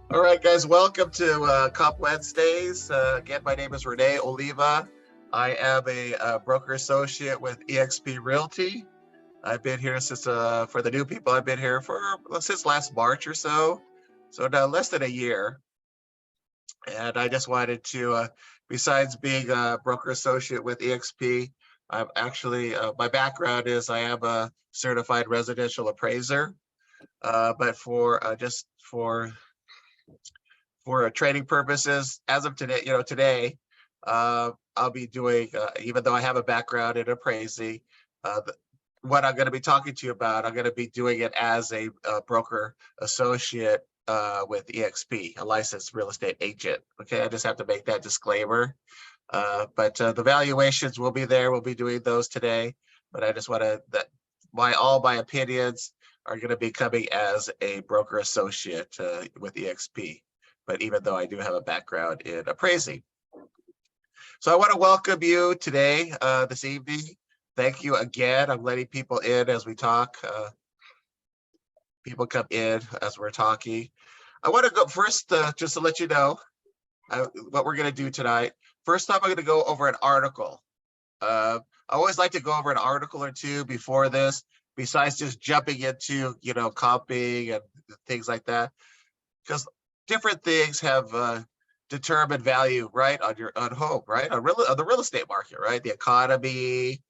All right, guys, welcome to Comp Wednesdays. Again, my name is Rene Oliva. I am a broker associate with eXp Realty. I've been here since, for the new people, I've been here for since last March or so now less than a year. And I just wanted to, besides being a broker associate with eXp, I'm actually, my background is I am a certified residential appraiser. But just for trading purposes, as of today, I'll be doing, even though I have a background in appraising, what I'm going to be talking to you about, I'm going to be doing it as a broker associate with eXp, a licensed real estate agent. Okay, I just have to make that disclaimer. But the valuations will be there. We'll be doing those today. But I just want to, that all my opinions are going to be coming as a broker associate with eXp. But even though I do have a background in appraising. So I want to welcome you today, this evening. Thank you again. I'm letting people in as we talk. People come in as we're talking. I want to go first, just to let you know what we're going to do tonight. First off, I'm going to go over an article. I always like to go over an article or two before this, besides just jumping into, comping and things like that, because different things have determined value, right, on home, right, on the real estate market, right, the economy,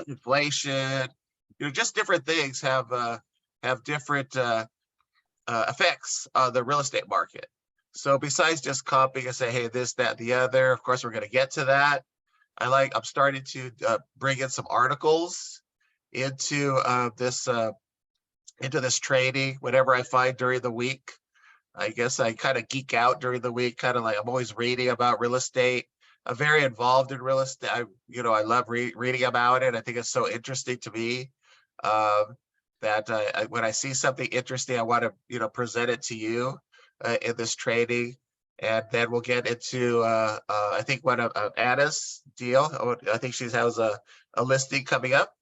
inflation, just different things have different effects on the real estate market. So besides just comping and say, hey, this, that, the other, of course, we're going to get to that. I'm starting to bring in some articles into this trading, whatever I find during the week. I guess I kind of geek out during the week, kind of like I'm always reading about real estate. I'm very involved in real estate. I love reading about it. I think it's so interesting to me that when I see something interesting, I want to, present it to you in this trading. And then we'll get into, I think, one of Anna's deal. I think she has a listing coming up.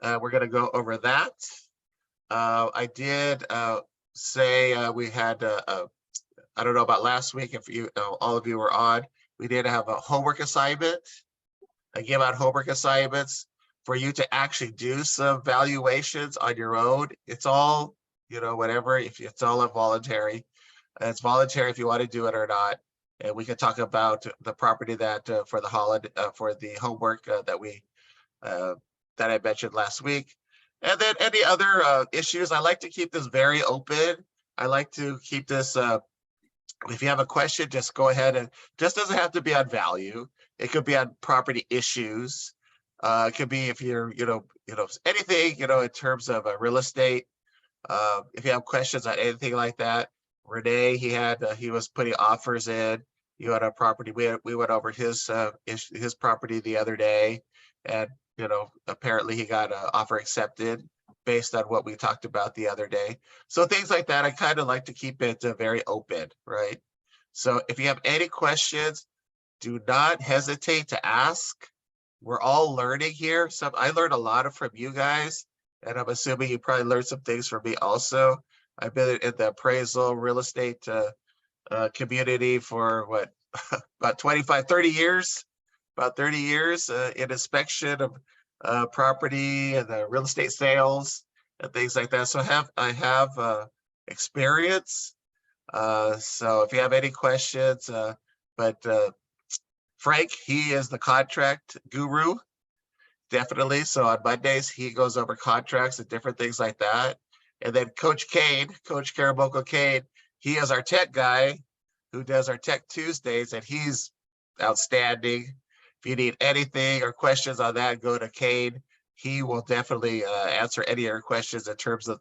We're going to go over that. I did say we had, I don't know about last week, if all of you were on, we did have a homework assignment. I give out homework assignments for you to actually do some valuations on your own. It's all, whatever, if it's all involuntary. It's voluntary if you want to do it or not. And we can talk about the property that for the holiday, for the homework that I mentioned last week. And then any other issues, I like to keep this very open. I like to keep this, if you have a question, just go ahead, and just doesn't have to be on value. It could be on property issues. It could be if you're, anything, in terms of real estate. If you have questions on anything like that, Rene, he was putting offers in. You had a property. We went over his property the other day, and apparently he got an offer accepted based on what we talked about the other day. So things like that, I kind of like to keep it very open, right? So if you have any questions, do not hesitate to ask. We're all learning here. I learned a lot from you guys, and I'm assuming you probably learned some things from me also. I've been in the appraisal real estate community for what, about 25, 30 years, in inspection of property and real estate sales and things like that. So I have experience. So if you have any questions, but Frank, he is the contract guru, definitely. So on Mondays, he goes over contracts and different things like that. And then Coach Karaboko Kane, he is our tech guy who does our Tech Tuesdays, and he's outstanding. If you need anything or questions on that, go to Kane. He will definitely answer any of your questions in terms of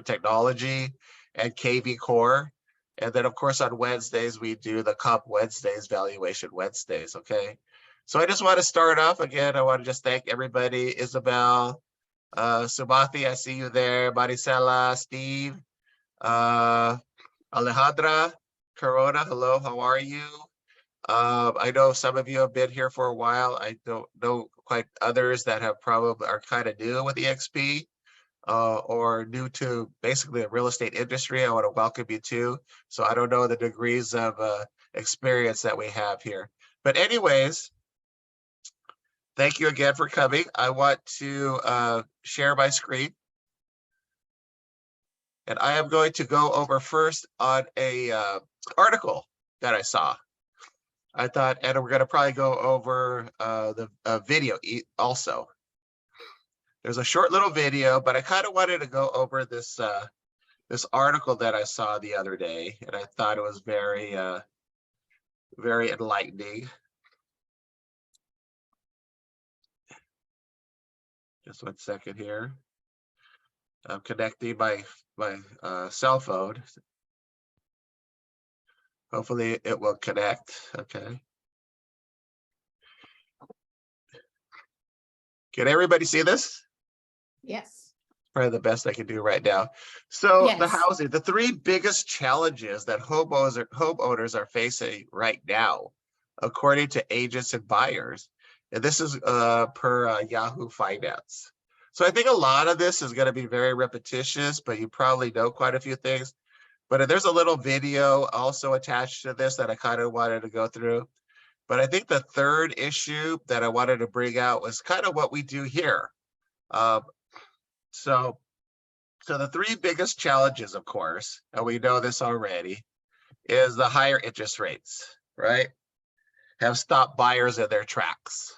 technology and KV Core. And then, of course, on Wednesdays, we do the Comp Wednesdays, Valuation Wednesdays, okay? So I just want to start off again. I want to just thank everybody. Isabel, Subathi, I see you there. Maricela, Steve, Alejandra, Corona, hello, how are you? I know some of you have been here for a while. I don't know quite others that have probably are kind of new with eXp. or new to basically the real estate industry, I want to welcome you too. So I don't know the degrees of experience that we have here. But anyways, thank you again for coming. I want to share my screen. And I am going to go over first on a article that I saw. I thought, and we're going to probably go over the video also. There's a short little video, but I kind of wanted to go over this this article that I saw the other day, and I thought it was very very enlightening. Just 1 second here. I'm connecting my cell phone. Hopefully it will connect. Okay. Can everybody see this? Yes. Probably the best I can do right now. So Yes. the housing, the three biggest challenges that homeowners are facing right now, according to agents and buyers. And this is per Yahoo Finance. So I think a lot of this is going to be very repetitious, but you probably know quite a few things. But there's a little video also attached to this that I kind of wanted to go through. But I think the third issue that I wanted to bring out was kind of what we do here. So the three biggest challenges, of course, and we know this already, is the higher interest rates, right? Have stopped buyers in their tracks,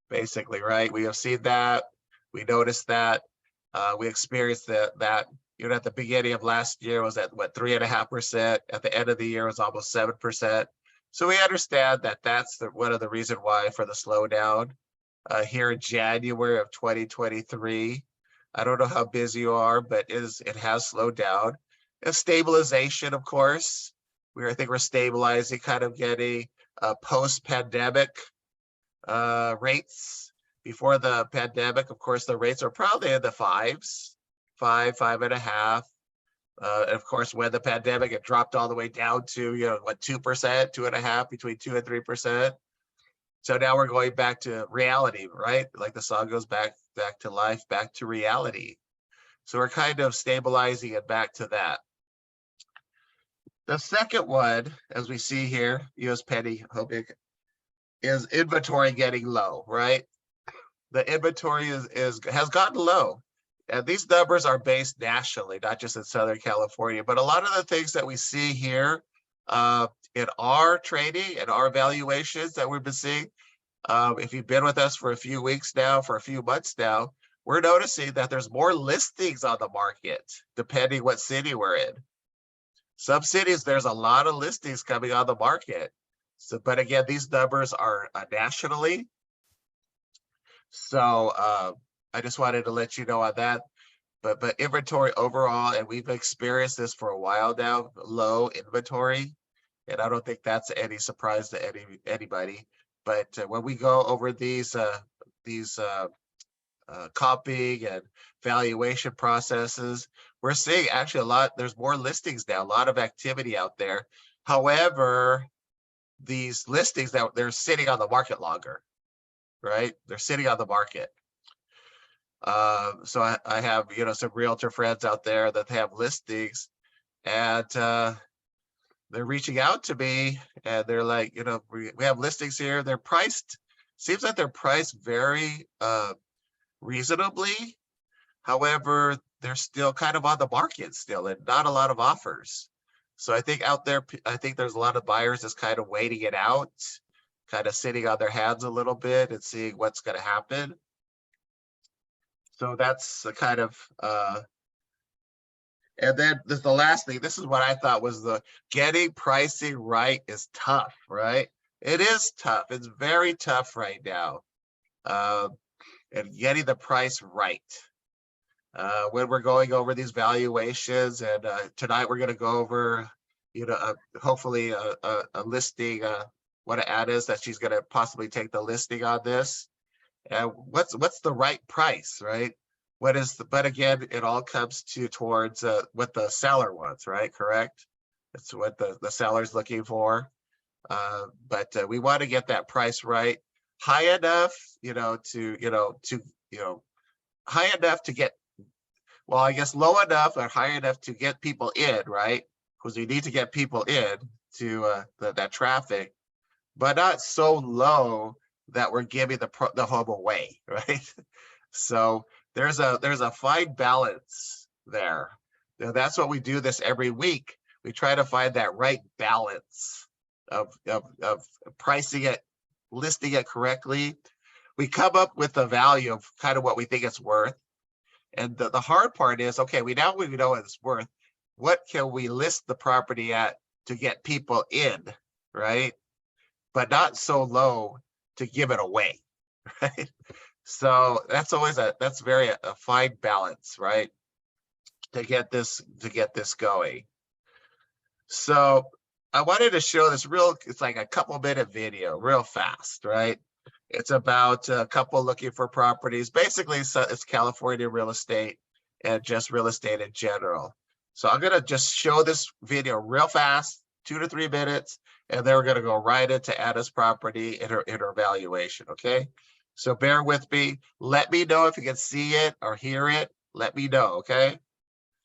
basically, right? We have seen that. We noticed that. We experienced that even at the beginning of last year was at what, 3.5%. At the end of the year was almost 7%. So we understand that that's one of the reasons why for the slowdown here in January of 2023. I don't know how busy you are, but it has slowed down. A stabilization, of course. I think we're stabilizing, kind of getting post-pandemic rates. Before the pandemic, of course, the rates are probably in the fives, 5.5. Of course, when the pandemic, it dropped all the way down to, 2%, 2.5, between 2 and 3%. So now we're going back to reality, right? Like the song goes back to life, back to reality. So we're kind of stabilizing it back to that. The second one, as we see here, US Penny, is inventory getting low, right? The inventory has gotten low. And these numbers are based nationally, not just in Southern California, but a lot of the things that we see here in our trading and our valuations that we've been seeing, if you've been with us for a few weeks now, for a few months now, we're noticing that there's more listings on the market, depending what city we're in. Some cities, there's a lot of listings coming on the market. So, but again, these numbers are nationally. So I just wanted to let you know on that. But inventory overall, and we've experienced this for a while now, low inventory. And I don't think that's any surprise to anybody. But when we go over these copying and valuation processes, we're seeing actually there's more listings now, a lot of activity out there. However, these listings that they're sitting on the market longer, right? They're sitting on the market. So I have, some realtor friends out there that have listings, and they're reaching out to me, and they're like, we have listings here. They're priced, seems like they're priced very reasonably. However, they're still kind of on the market still, and not a lot of offers. So I think out there, I think there's a lot of buyers that's kind of waiting it out, kind of sitting on their hands a little bit and seeing what's going to happen. So that's the kind of, and then this the last thing. This is what I thought was getting pricing right is tough, right? It is tough. It's very tough right now, and getting the price right. When we're going over these valuations, and tonight we're going to go over, hopefully a listing. What an ad is that she's going to possibly take the listing on this. And what's the right price, right? But again, it all comes towards what the seller wants, right? Correct? It's what the seller's looking for. But we want to get that price right, high enough, high enough to get well, I guess low enough or high enough to get people in, right? Because we need to get people in to that traffic, but not so low that we're giving the home away, right? So there's a fine balance there. Now, that's what we do this every week. We try to find that right balance of pricing it, listing it correctly. We come up with the value of kind of what we think it's worth. And the hard part is, okay, we know what it's worth. What can we list the property at to get people in, right? But not so low to give it away, right? So that's always that's very a fine balance, right? To get this going. So I wanted to show this it's like a couple minute video, real fast, right? It's about a couple looking for properties. Basically, it's California real estate and just real estate in general. So I'm gonna just show this video real fast, 2 to 3 minutes, and then we're gonna go right into Anna's property in her valuation, okay? So bear with me. Let me know if you can see it or hear it. Let me know, okay?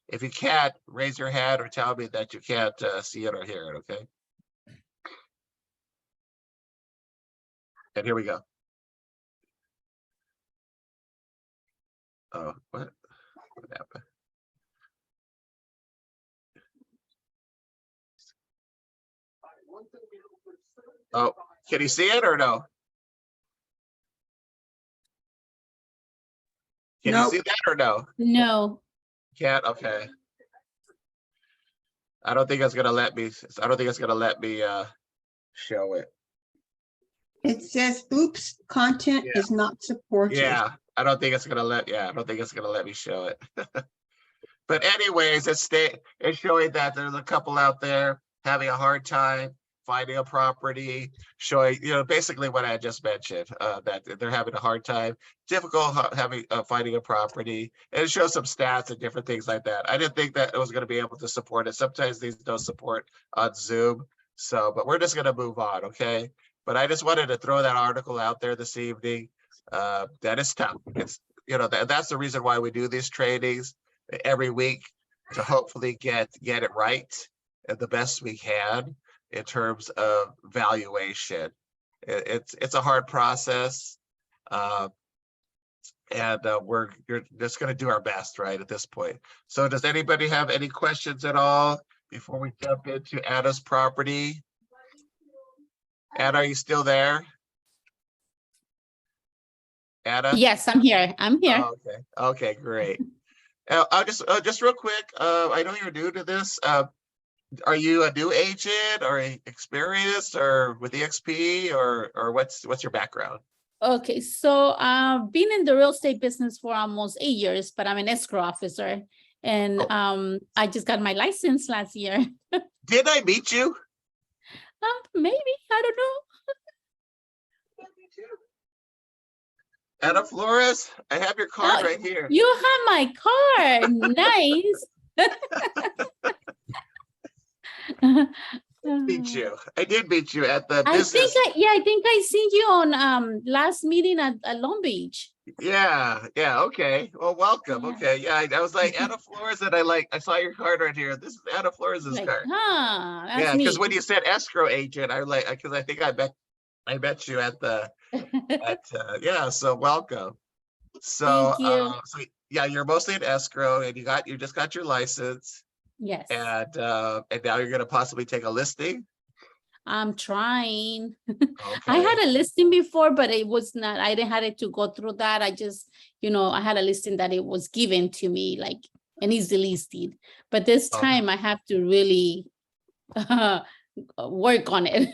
If you can't, raise your hand or tell me that you can't see it or hear it, okay? And here we go. Oh, what happened? Oh, can you see it or no? Can you see that or no? No. Can't. Okay. I don't think it's gonna let me. I don't think it's gonna let me show it. It says, "Oops, content is not supported." Yeah, I don't think it's gonna let. Yeah, I don't think it's gonna let me show it. But anyways, it's showing that there's a couple out there having a hard time finding a property, showing, basically what I just mentioned, that they're having a hard time, difficult finding a property, and it shows some stats and different things like that. I didn't think that it was going to be able to support it. Sometimes these don't support on Zoom, but we're just going to move on, okay? But I just wanted to throw that article out there this evening. That is tough. It's, that's the reason why we do these trainings every week, to hopefully get it right and the best we can in terms of valuation. It's a hard process, and we're just going to do our best right at this point. So does anybody have any questions at all before we jump into Anna's property? Anna, are you still there? Anna? Yes, I'm here. Oh, okay, great. I'll just real quick, I know you're new to this. Are you a new agent or experienced or with EXP or what's your background? Okay, so I've been in the real estate business for almost 8 years, but I'm an escrow officer, and I just got my license last year. Did I meet you? Maybe, I don't know. Anna Flores, I have your card right here. You have my card. Nice. I did meet you at the business. I think I seen you on last meeting at Long Beach. Yeah, okay. Well, welcome. Yeah. Okay, yeah, I was like Anna Flores, and I saw your card right here. This is Anna Flores's card. That's because when you said escrow agent, I like, because I think I met you at the so welcome. So Thank you. so yeah, you're mostly an escrow, and you just got your license. Yes. And now you're gonna possibly take a listing. I'm trying. Okay. I had a listing before, but it was not, I didn't have it to go through that. I just, I had a listing that it was given to me, like, and easily listed. But this time I have to really work on it.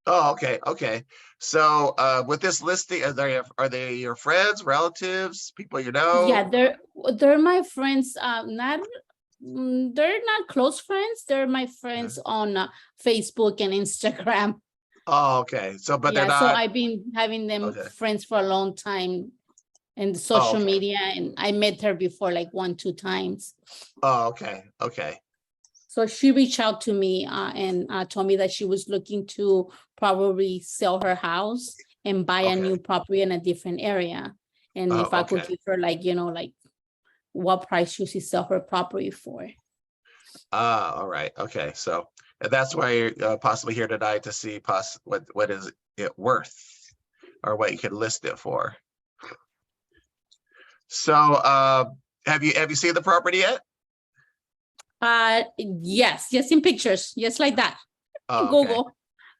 Oh, okay. So with this listing, are they your friends, relatives, people you know? Yeah, they're my friends. They're not close friends. They're my friends on Facebook and Instagram. Oh, okay. So, but they're not. So I've been having them friends for a long time in social media, and I met her before like 1-2 times. Oh, okay. So she reached out to me and told me that she was looking to probably sell her house and buy a new property in a different area. And if I could give her like what price should she sell her property for. All right. Okay. So and that's why you're possibly here tonight to see what is it worth or what you can list it for. So have you seen the property yet? Yes, just in pictures, just like that. Oh, okay. Google.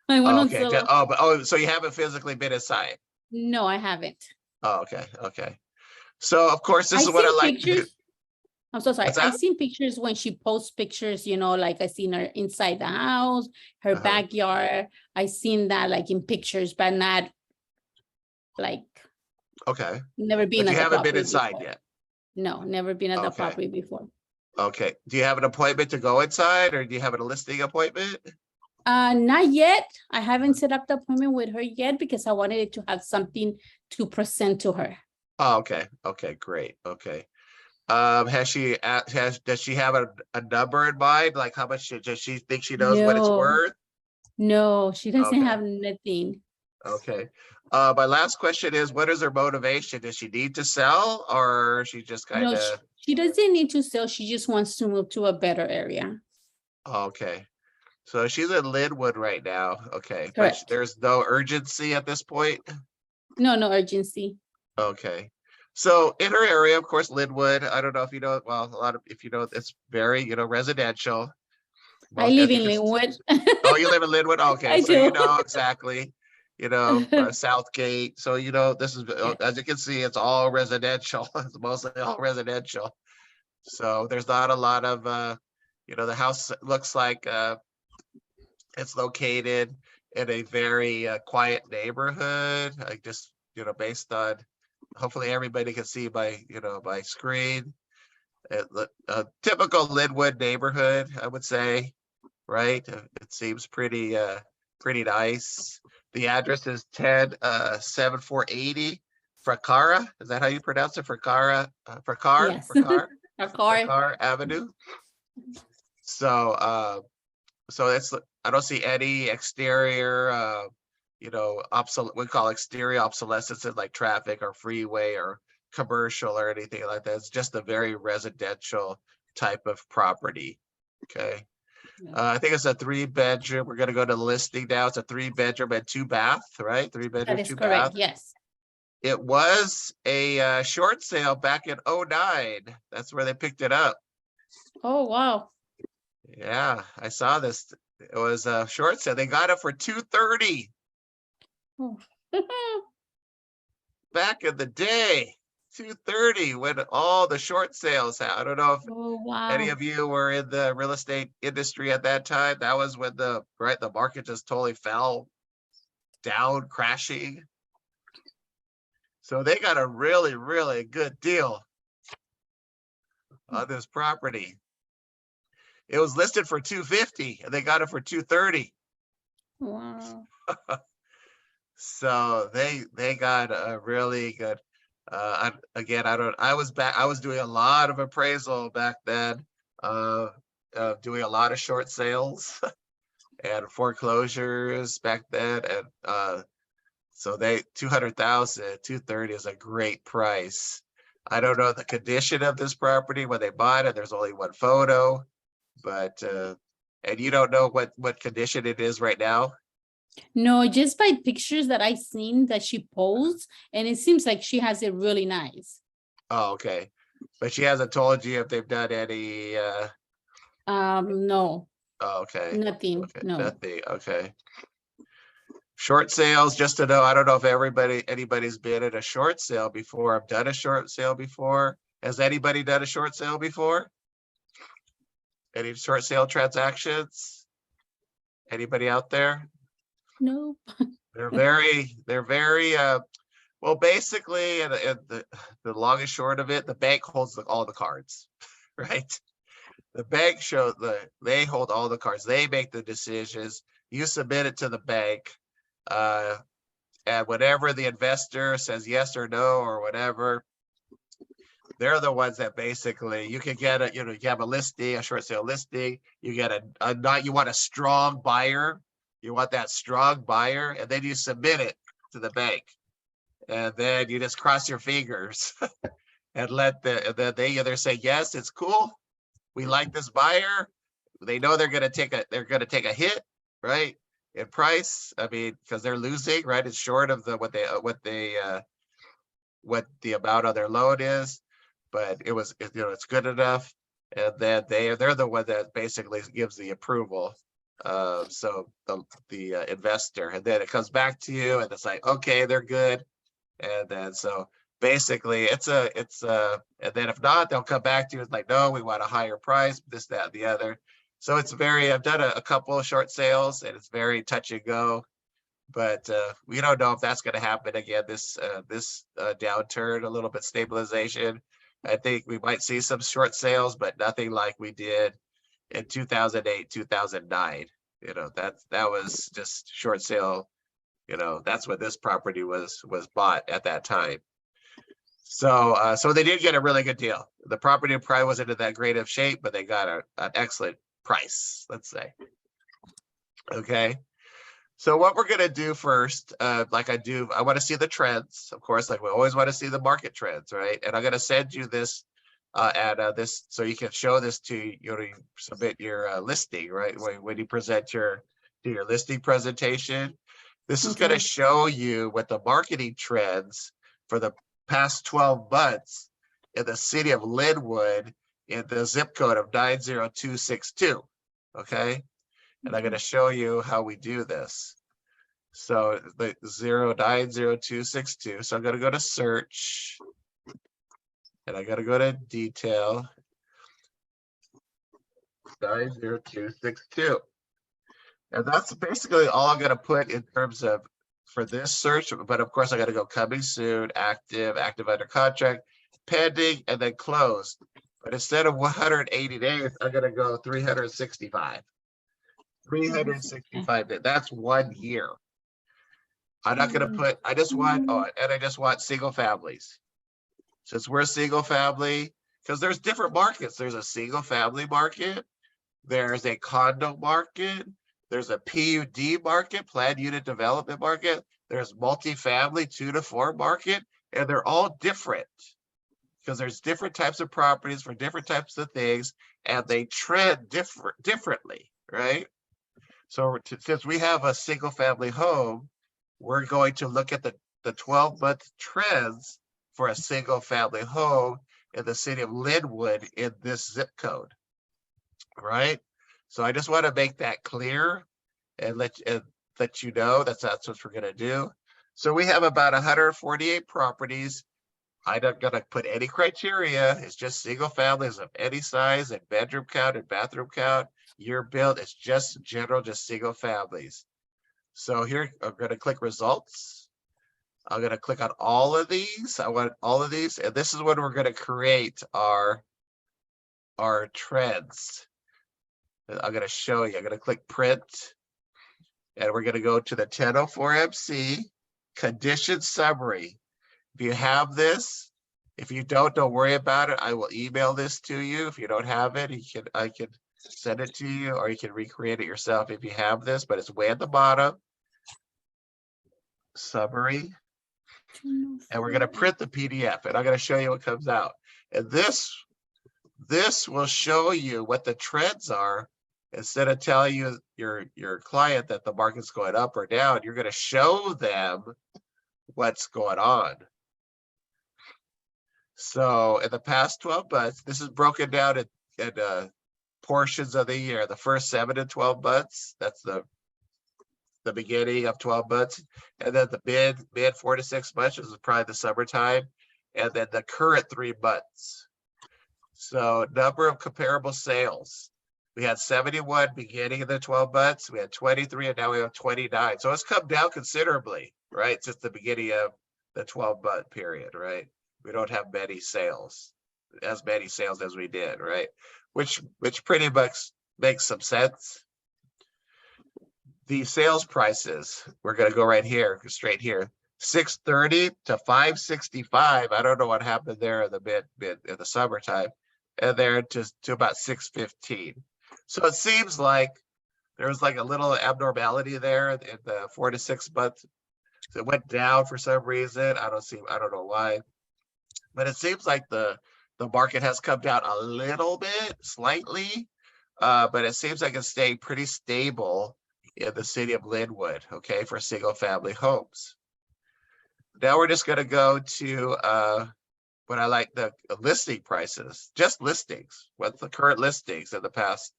I went Oh, on okay. Zillow. So you haven't physically been inside. No, I haven't. Oh, okay. Okay. So of course, this I is what I seen like to do. pictures. I'm so sorry. What's I that? seen pictures when she posts pictures, like I seen her inside the house, her backyard. I seen that like in pictures, but not like Okay. never been But at you the haven't been property inside before. yet. No, never been at the Okay. property before. Okay. Do you have an appointment to go inside or do you have a listing appointment? Not yet. I haven't set up the appointment with her yet because I wanted to have something to present to her. Oh, okay. Okay, great. Okay. Does she have a number in mind? Like how much does she think she knows what it's No, worth? no, she doesn't Okay. have nothing. Okay. My last question is, what is her motivation? Does she need to sell or she just kind No, of, she doesn't need to sell. She just wants to move to a better area. okay. So she's in Linwood right now. Okay. But Correct. there's no urgency at this point. No, no urgency. Okay. So in her area, of course, Linwood, I don't know if you know, well, if you know, it's very, residential. I Most, live as you in can Linwood. Oh, you live in Linwood? Okay, I so you do. know exactly, Southgate. So, this is, as you can see, it's all residential. It's mostly all residential. So there's not a lot of, the house looks like it's located in a very quiet neighborhood. I just, based on, hopefully everybody can see my screen. A typical Linwood neighborhood, I would say. Right? It seems pretty nice. The address is 7480 Fraccara. Is that how you pronounce it? Fraccara? Yes. Our car. Fraccara Avenue. So it's, I don't see any exterior we call exterior obsolescence in like traffic or freeway or commercial or anything like that. It's just a very residential type of property. Okay. I think it's a 3-bedroom. We're going to go to the listing now. It's a 3-bedroom and 2-bath, right? 3-bedroom, That is 2-bath. correct. Yes. It was a short sale back in 2009. That's where they picked it up. Oh, wow. Yeah, I saw this. It was a short sale. They got it for $230 Oh. back in the day. $230 when all the short sales had. I don't know if Oh, wow. any of you were in the real estate industry at that time. That was when the market just totally fell down, crashing. So they got a really, really good deal on this property. It was listed for $250 and they got it for $230. Wow. So they got a really good. I was doing a lot of appraisal back then, doing a lot of short sales and foreclosures back then. And so $230 is a great price. I don't know the condition of this property when they bought it. There's only one photo, but and you don't know what condition it is right now. No, just by pictures that I seen that she posts, and it seems like she has it really nice. Oh, okay. But she hasn't told you if they've done any No. Oh, okay. Nothing. Okay. No. Nothing. Okay. Short sales, just to know, I don't know if anybody's been at a short sale before. I've done a short sale before. Has anybody done a short sale before? Any short sale transactions? Anybody out there? No. They're very well, basically, and the long and short of it, the bank holds all the cards, right? The bank they hold all the cards. They make the decisions. You submit it to the bank, and whenever the investor says yes or no or whatever, they're the ones that basically you can get you have a listing, a short sale listing. You get you want a strong buyer. You want that strong buyer, and then you submit it to the bank. And then you just cross your fingers and then they either say, yes, it's cool, we like this buyer. They know they're gonna take a hit, right? In price. I mean, because they're losing, right? It's short of what the amount of their loan is, but it's good enough. And then they're the one that basically gives the approval. So the investor, and then it comes back to you and it's like, okay, they're good. And then so basically and then if not, they'll come back to you. It's like, no, we want a higher price, this, that, and the other. So I've done a couple of short sales and it's very touch and go, but we don't know if that's going to happen again this downturn, a little bit stabilization. I think we might see some short sales, but nothing like we did in 2008, 2009. That was just short sale. That's what this property was bought at that time. So they did get a really good deal. The property probably wasn't in that great of shape, but they got an excellent price, let's say. Okay. So what we're going to do first, like I want to see the trends, of course, like we always want to see the market trends, right? And I'm going to send you this this, so you can show this to, you submit your listing, right? When you present do your listing presentation, this is going to show you what the marketing trends for the past 12 months in the city of Linwood in the zip code of 90262, okay? And I'm going to show you how we do this. So the 090262. So I'm going to go to search. And I got to go to detail. 90262. And that's basically all I'm going to put in terms of for this search. But of course, I got to go coming soon, active under contract, pending, and then closed. But instead of 180 days, I'm going to go 365. 365 days. That's 1 year. I'm not going to put, I just want single families. Since we're single family, because there's different markets. There's a single family market. There's a condo market. There's a PUD market, planned unit development market. There's multifamily 2 to 4 market, and they're all different because there's different types of properties for different types of things, and they trend differently, right? So since we have a single family home, we're going to look at the 12-month trends for a single family home in the city of Linwood in this zip code, right? So I just want to make that clear and let you know that's what we're going to do. So we have about 148 properties. I'm not going to put any criteria. It's just single families of any size and bedroom count and bathroom count, year built. It's just general, just single families. So here I'm going to click results. I'm going to click on all of these. I want all of these. And this is when we're going to create our trends. I'm going to show you. I'm going to click print. And we're going to go to the 1004 MC condition summary. If you have this, if you don't worry about it. I will email this to you. If you don't have it, I can send it to you, or you can recreate it yourself if you have this, but it's way at the bottom. Summary. And we're going to print the PDF, and I'm going to show you what comes out. And this will show you what the trends are. Instead of telling you your client that the market's going up or down, you're going to show them what's going on. So in the past 12 months, this is broken down in portions of the year. The first 7 to 12 months, that's the beginning of 12 months. And then the mid 4 to 6 months, which is probably the summertime. And then the current 3 months. So number of comparable sales. We had 71 beginning of the 12 months. We had 23, and now we have 29. So it's come down considerably, right? Since the beginning of the 12-month period, right? We don't have as many sales as we did, right? Which pretty much makes some sense. The sales prices, we're going to go right here, straight here, 630 to 565. I don't know what happened there in the mid in the summertime, and there to about 615. So it seems like there was like a little abnormality there in the 4 to 6 months. So it went down for some reason. I don't know why. but it seems like the market has come down a little bit, slightly, but it seems like it's staying pretty stable in the city of Linwood, okay, for single family homes. Now we're just going to go to what I like, the listing prices, just listings. What's the current listings in the past?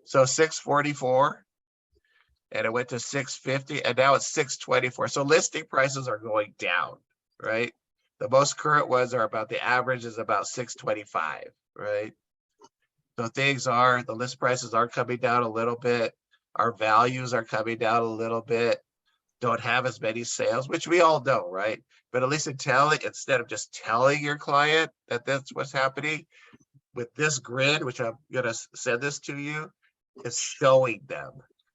So 644, and it went to 650, and now it's 624. So listing prices are going down, right? The most current ones are about, the average is about 625, right? So the list prices are coming down a little bit. Our values are coming down a little bit. Don't have as many sales, which we all know, right? But at least instead of just telling your client that that's what's happening, with this grid, which I'm gonna send this to you, it's showing them.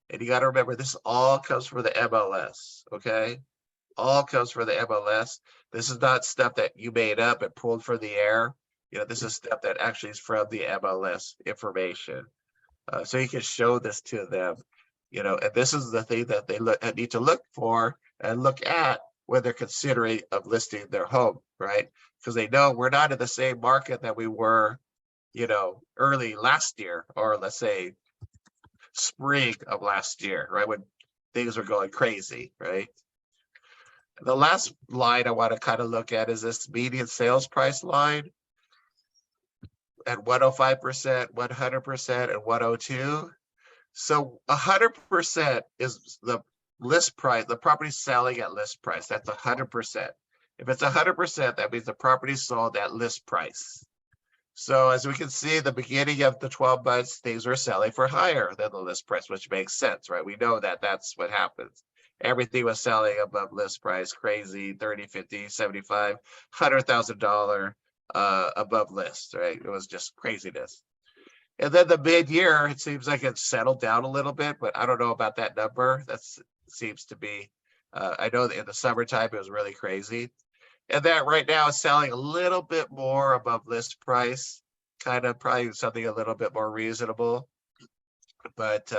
And you got to remember, this all comes from the MLS, okay? All comes from the MLS. This is not stuff that you made up and pulled from the air. You know, this is stuff that actually is from the MLS information. So you can show this to them, you know, and this is the thing that they need to look for and look at when they're considering of listing their home, right? Because they know we're not in the same market that we were, you know, early last year, or let's say spring of last year, right? When things were going crazy, right? The last line I want to kind of look at is this median sales price line at 105%, 100%, and 102. So 100% is the list price, the property selling at list price. That's 100%. If it's 100%, that means the property sold at list price. So as we can see, the beginning of the 12 months, things were selling for higher than the list price, which makes sense, right? We know that that's what happens. Everything was selling above list price, crazy, 30, 50, 75, $100,000 above list, right? It was just craziness. And then the mid-year, it seems like it's settled down a little bit, but I don't know about that number. That seems to be, I know that in the summertime, it was really crazy. And that right now is selling a little bit more above list price, kind of probably something a little bit more reasonable. But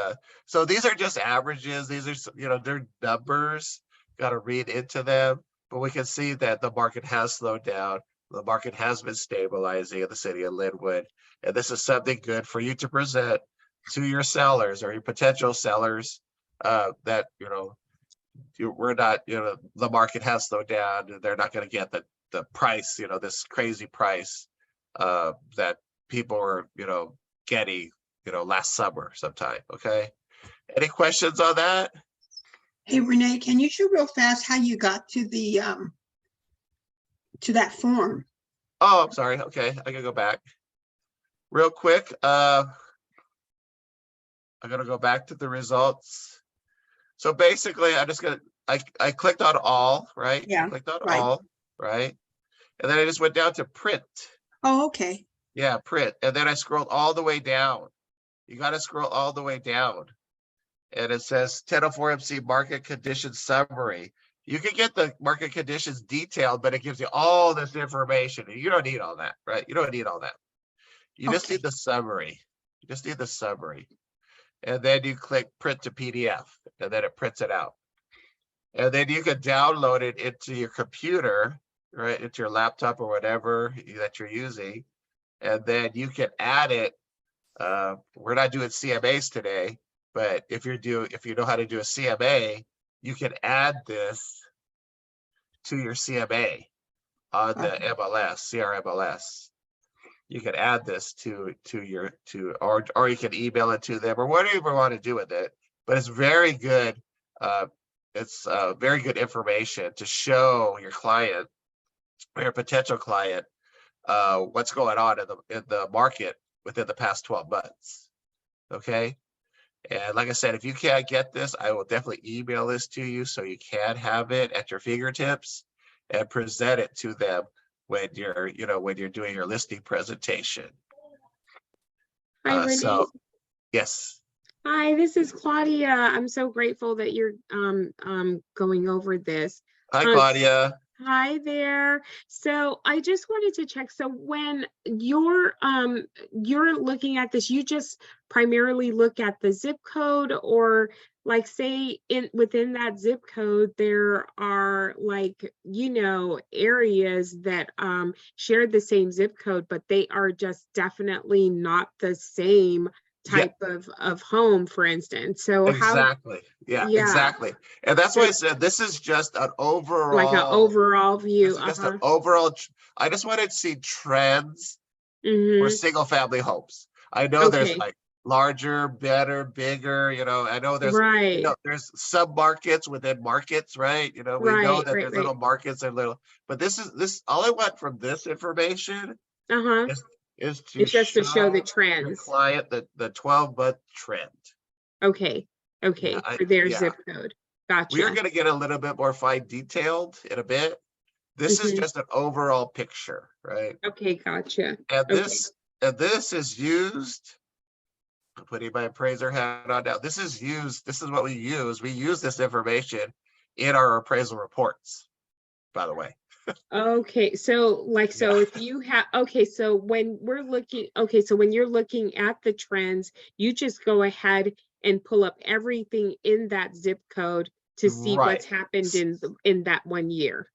so these are just averages. These are, you know, they're numbers, got to read into them. But we can see that the market has slowed down. The market has been stabilizing in the city of Linwood. And this is something good for you to present to your sellers or your potential sellers that, you know, we're not, you know, the market has slowed down. They're not going to get the price, you know, this crazy price that people were, you know, getting, you know, last summer sometime. Okay. Any questions on that? Hey, Renee, can you show real fast how you got to the to that form? Oh, I'm sorry. Okay, I can go back real quick. I'm gonna go back to the results. So basically, I clicked on all, right? Yeah, I clicked on right. all, right? And then I just went down to print. Oh, okay. Yeah, print. And then I scrolled all the way down. You got to scroll all the way down. And it says 1004 MC market conditions summary. You can get the market conditions detailed, but it gives you all this information. You don't need all that, right? You don't need all that. You just Okay. need the summary. You just need the summary. And then you click print to PDF, and then it prints it out. And then you can download it into your computer, right? Into your laptop or whatever that you're using. And then you can add it. We're not doing CMAs today, but if you know how to do a CMA, you can add this to your CMA on the MLS, CRMLS. You can add this to your or you can email it to them or whatever you want to do with it. But it's very good. It's very good information to show your client or your potential client what's going on in the market within the past 12 months. Okay. And like I said, if you can't get this, I will definitely email this to you so you can have it at your fingertips and present it to them when you're, you know, when you're doing your listing presentation. Hi, Renee. So, yes. Hi, this is Claudia. I'm so grateful that you're going over this. Hi, Claudia. Hi there. So I just wanted to check. So when you're looking at this, you just primarily look at the zip code, or like say within that zip code, there are like, areas that share the same zip code, but they are just definitely not the same Yeah, type of home, for instance. So how, exactly. Yeah, yeah, exactly. And that's why I said this is just an like an overall, overall view. this is just an overall, I just wanted to see trends for Mm-hmm. single family homes. I know there's Okay. like larger, better, bigger, I know Right. there's sub markets within markets, right? We know Right. that Right. there's Right. little markets and little, but this, all I want from this information Uh-huh. is, is to It's just to show the show your trends. client the 12-month trend. Okay. Yeah, Okay. For their yeah. zip code. We are Gotcha. going to get a little bit more fine detailed in a bit. This is Mm-hmm. just an overall picture, right? Okay. Gotcha. And Okay. this is used, putting my appraiser hat on now. This is what we use. We use this information in our appraisal reports, by the way. Okay, so like, Yeah, so if you have, okay, so when we're looking, okay, so when you're looking at the trends, you just go ahead and pull up everything in that zip code to see right. what's happened in that 1 year.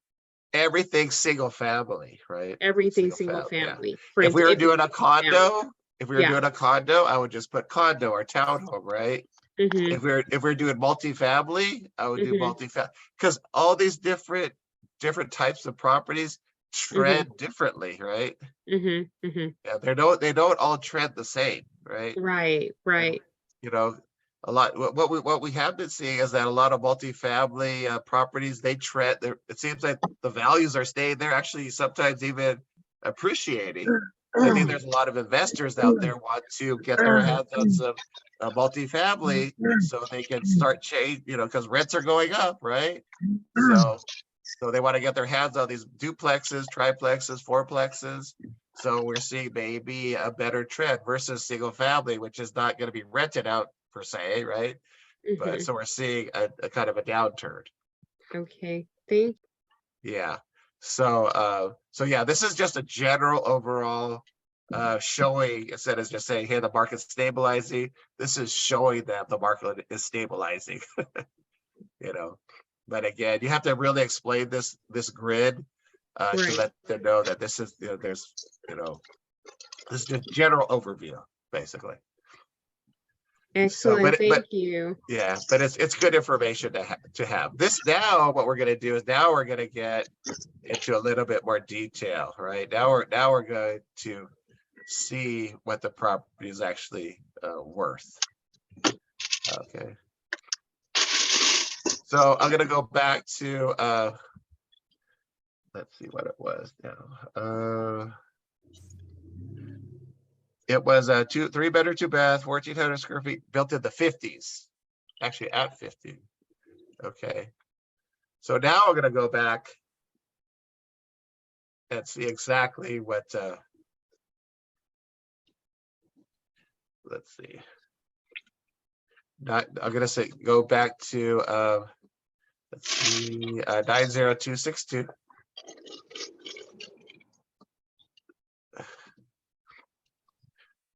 Everything single family, right? Everything Single single family, yeah. family. For If we instance, were if it's doing a down. condo, Yeah. I would just put condo or townhome, right? Mm-hmm. If we're doing multifamily, I would do Mm-hmm. multifamily, because all these different types of properties Mm-hmm. trend differently, right? Mm-hmm. Mm-hmm. Yeah, they don't all trend the same, right? Right, And right. a lot what we have been seeing is that a lot of multifamily properties, they trend there. It seems like the values are staying. They're actually sometimes even appreciating. I think there's a lot of investors out there want to get their hands on some multifamily so they can start change, because rents are going up, right? So they want to get their hands on these duplexes, triplexes, fourplexes. So we're seeing maybe a better trend versus single family, which is not going to be rented out per se, right? But Mm-hmm. so we're seeing a kind of a downturn. Okay, Yeah. So yeah, this is just a general overall showing, instead of just saying, hey, the market's stabilizing. This is showing that the market is stabilizing. But again, you have to really explain this grid to right. let them know that this is, there's, this is just general overview, basically. So, Excellent, thank you. yeah, but it's good information to have. This now, what we're going to do is now we're going to get into a little bit more detail, right? Now we're going to see what the property is actually worth. Okay. So I'm going to go back to, let's see what it was now. It was a 3-bedroom, 2-bath, 1,400 square feet, built in the 50s, actually at 50. Okay. So now we're going to go back and see exactly what, let's see. I'm going to say, go back to, let's see, 90262.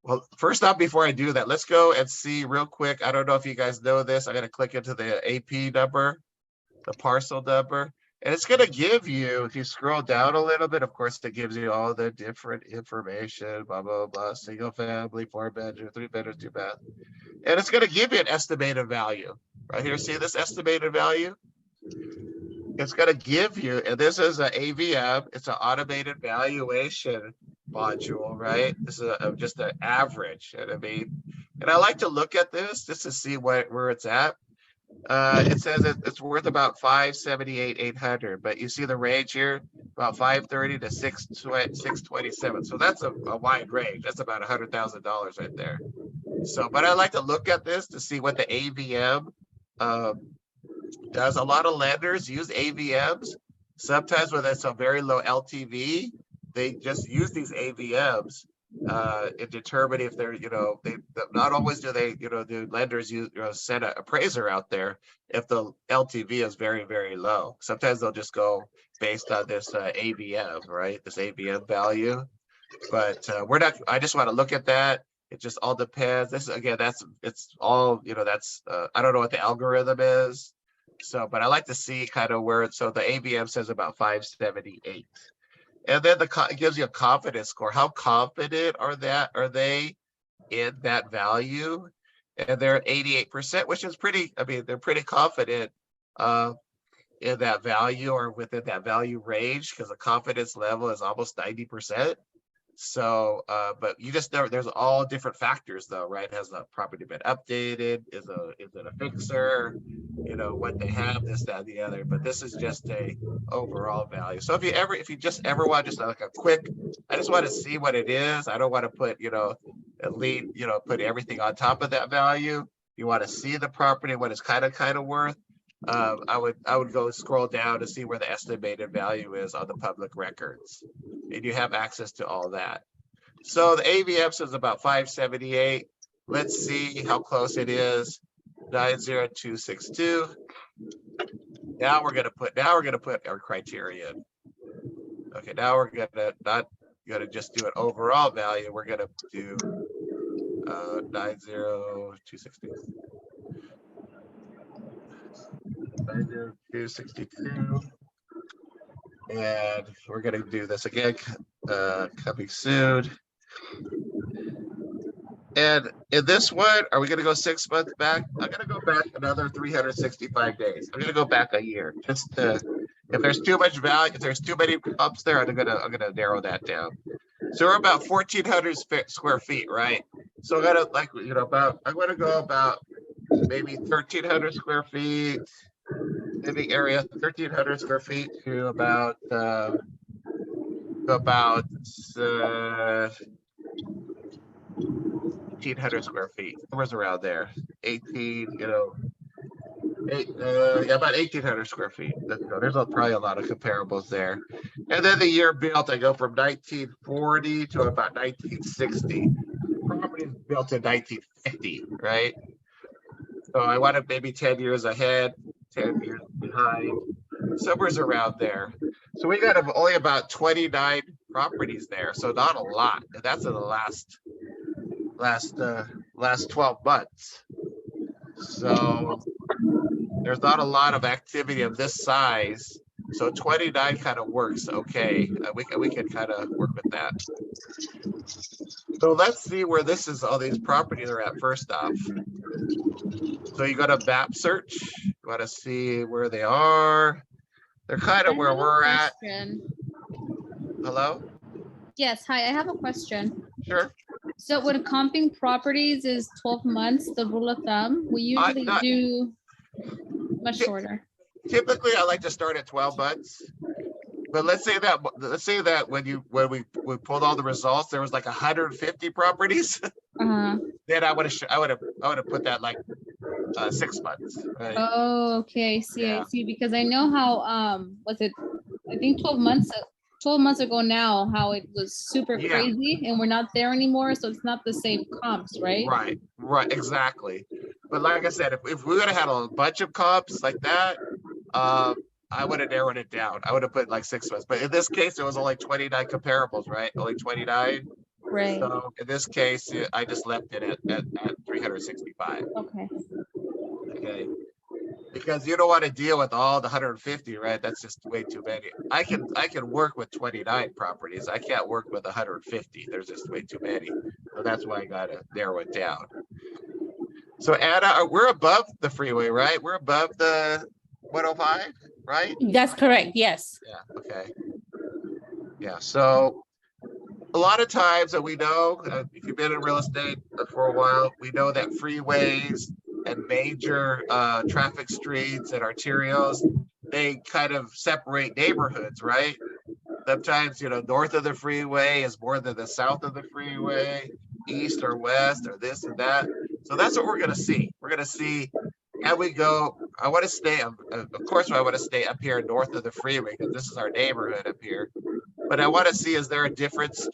Well, first off, before I do that, let's go and see real quick. I don't know if you guys know this. I'm going to click into the AP number, the parcel number, and it's going to give you, if you scroll down a little bit, of course, it gives you all the different information, blah, blah, blah, single family, 4-bedroom, 3-bedroom, 2-bath. And it's going to give you an estimated value right here. See this estimated value? It's going to give you, and this is an AVM, it's an automated valuation module, right? This is just an average. And I like to look at this just to see where it's at. It says it's worth about 578,800, but you see the range here, about 530 to 627. So that's a wide range. That's about $100,000 right there. So, but I like to look at this to see what the AVM does. A lot of lenders use AVMs. Sometimes when it's a very low LTV, they just use these AVMs and determine if they're, they not always do they, do lenders use, send an appraiser out there if the LTV is very, very low. Sometimes they'll just go based on this AVM, right? This AVM value. But we're not, I just want to look at that. It just all depends. This again, it's all, you know, that's I don't know what the algorithm is. So, but I like to see kind of where, so the ABM says about 578. And then it gives you a confidence score. How confident are they in that value? And they're at 88%, which is pretty, I mean, they're pretty confident in that value or within that value range, because the confidence level is almost 90%. So, but you just know there's all different factors though, right? Has the property been updated? Is it a fixer? You know, what they have, this, that, the other, but this is just a overall value. So if you just ever want just like a quick, I just want to see what it is. I don't want to put, you know, put everything on top of that value. You want to see the property, what it's kind of worth. I would go scroll down to see where the estimated value is on the public records, and you have access to all that. So the AVM says about 578. Let's see how close it is. 90262. Now we're gonna put our criteria in. Okay, now we're not gonna just do an overall value. We're gonna do 90262. 90262. And we're gonna do this again, coming soon. And in this one, are we gonna go 6 months back? I'm gonna go back another 365 days. I'm gonna go back a year, just to, if there's too much value, if there's too many comps there, I'm gonna narrow that down. So we're about 1,400 square feet, right? So I'm gonna, like, you know, I'm gonna go about maybe 1,300 square feet. Living area, 1,300 square feet to about 1,800 square feet. Somewhere's around there. 18, you know, yeah, about 1,800 square feet. You know, there's probably a lot of comparables there. And then the year built, I go from 1940 to about 1960. Property is built in 1950, right? So I want to maybe 10 years ahead, 10 years behind, somewhere's around there. So we got only about 29 properties there, so not a lot. And that's in the last 12 months. So there's not a lot of activity of this size. So 29 kind of works okay. We can kind of work with that. So let's see where all these properties are at first off. So you go to map search, you want to see where they are. They're kind of where we're at. Hello? Yes, hi, I have a question. Sure. So when comping properties is 12 months, the rule of thumb, we usually do much shorter. Typically, I like to start at 12 months. But let's say that when we pulled all the results, there was like 150 properties. Then I would have put that like 6 months. Right? Oh, okay. Yeah. I see. Because I know how was it? I think 12 months ago now, how it was super crazy, and we're not there anymore. So it's not the same comps, right? Right, exactly. But like I said, if we would have had a bunch of comps like that, I would have narrowed it down. I would have put like 6 months. But in this case, it was only 29 comparables, right? Only 29. Right. So in this case, I just left it at 365. Okay. Okay. Because you don't want to deal with all the 150, right? That's just way too many. I can work with 29 properties. I can't work with 150. There's just way too many. So that's why I gotta narrow it down. So Anna, we're above the freeway, right? We're above the 105, right? That's correct, yes. Yeah, okay. Yeah, so a lot of times that we know, if you've been in real estate for a while, we know that freeways and major traffic streets and arterials, they kind of separate neighborhoods, right? Sometimes, you know, north of the freeway is more than the south of the freeway, east or west or this and that. So that's what we're going to see. We're going to see, and we go, I want to stay, of course, I want to stay up here north of the freeway because this is our neighborhood up here. But I want to see, is there a difference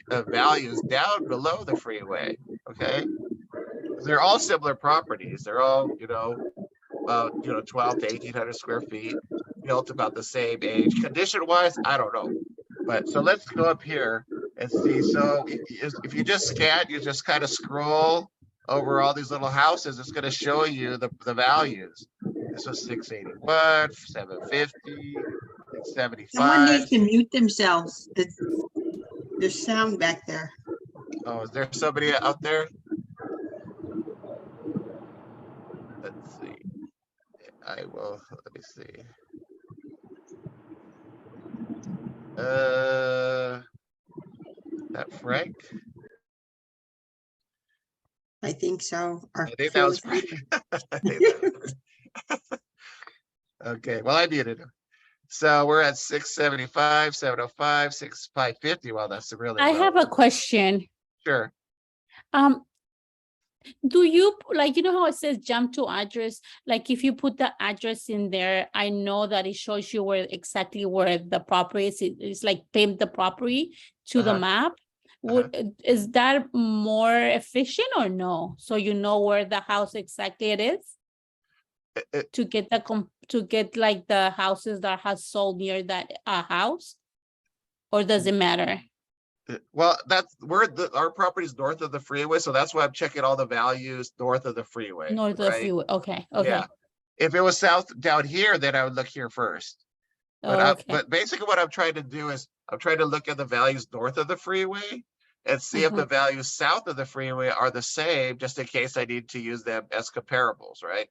of values down below the freeway? Okay. They're all similar properties. They're all, 12 to 1,800 square feet, built about the same age. Condition wise, I don't know. But so let's go up here and see. So if you just scan, you just kind of scroll over all these little houses, it's going to show you the values. This was 681, 750, Someone 675. needs to mute themselves. There's sound back there. Oh, is there somebody out there? Let's see. I will, let me see. That Frank? I think so. Our I think that phone was is Frank. ringing. I think that was- Okay, well, I muted him. So we're at 675, 705, 550. Well, that's really I have low. a question. Sure. Do you like, you know how it says jump to address? Like if you put the address in there, I know that it shows you where exactly where the property is. It's like pin the property to the Uh-huh. map. Is that more efficient or no? So you know where the house exactly it is to get to get like the houses that has sold near that house, or does it matter? Well, that's our property's north of the freeway, so that's why I'm checking all the values north of the freeway. North of the right? freeway. Okay. Okay. Yeah. If it was south down here, then I would look here first. Okay. But basically what I'm trying to do is I'm trying to look at the values north of the freeway and see if the values south of the freeway are the same, just in case I need to use them as comparables, right?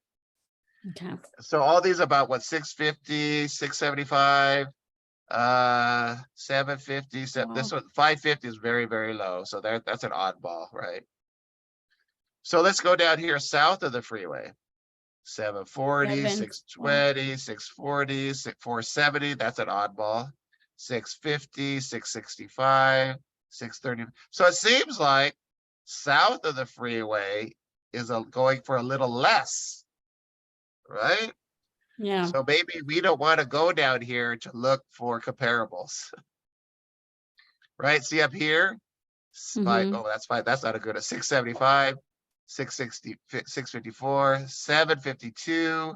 Okay. So all these about what, 650, 675, 750, this one 550 is very, very low. So that's an oddball, right? So let's go down here south of the freeway. 740, 620, 640, 470, that's an oddball. 650, 665, 630. So it seems like south of the freeway is going for a little less, right? Yeah. So maybe we don't want to go down here to look for comparables. Right? See up here? Oh, that's fine. That's not a good 675, 660, 654, 752,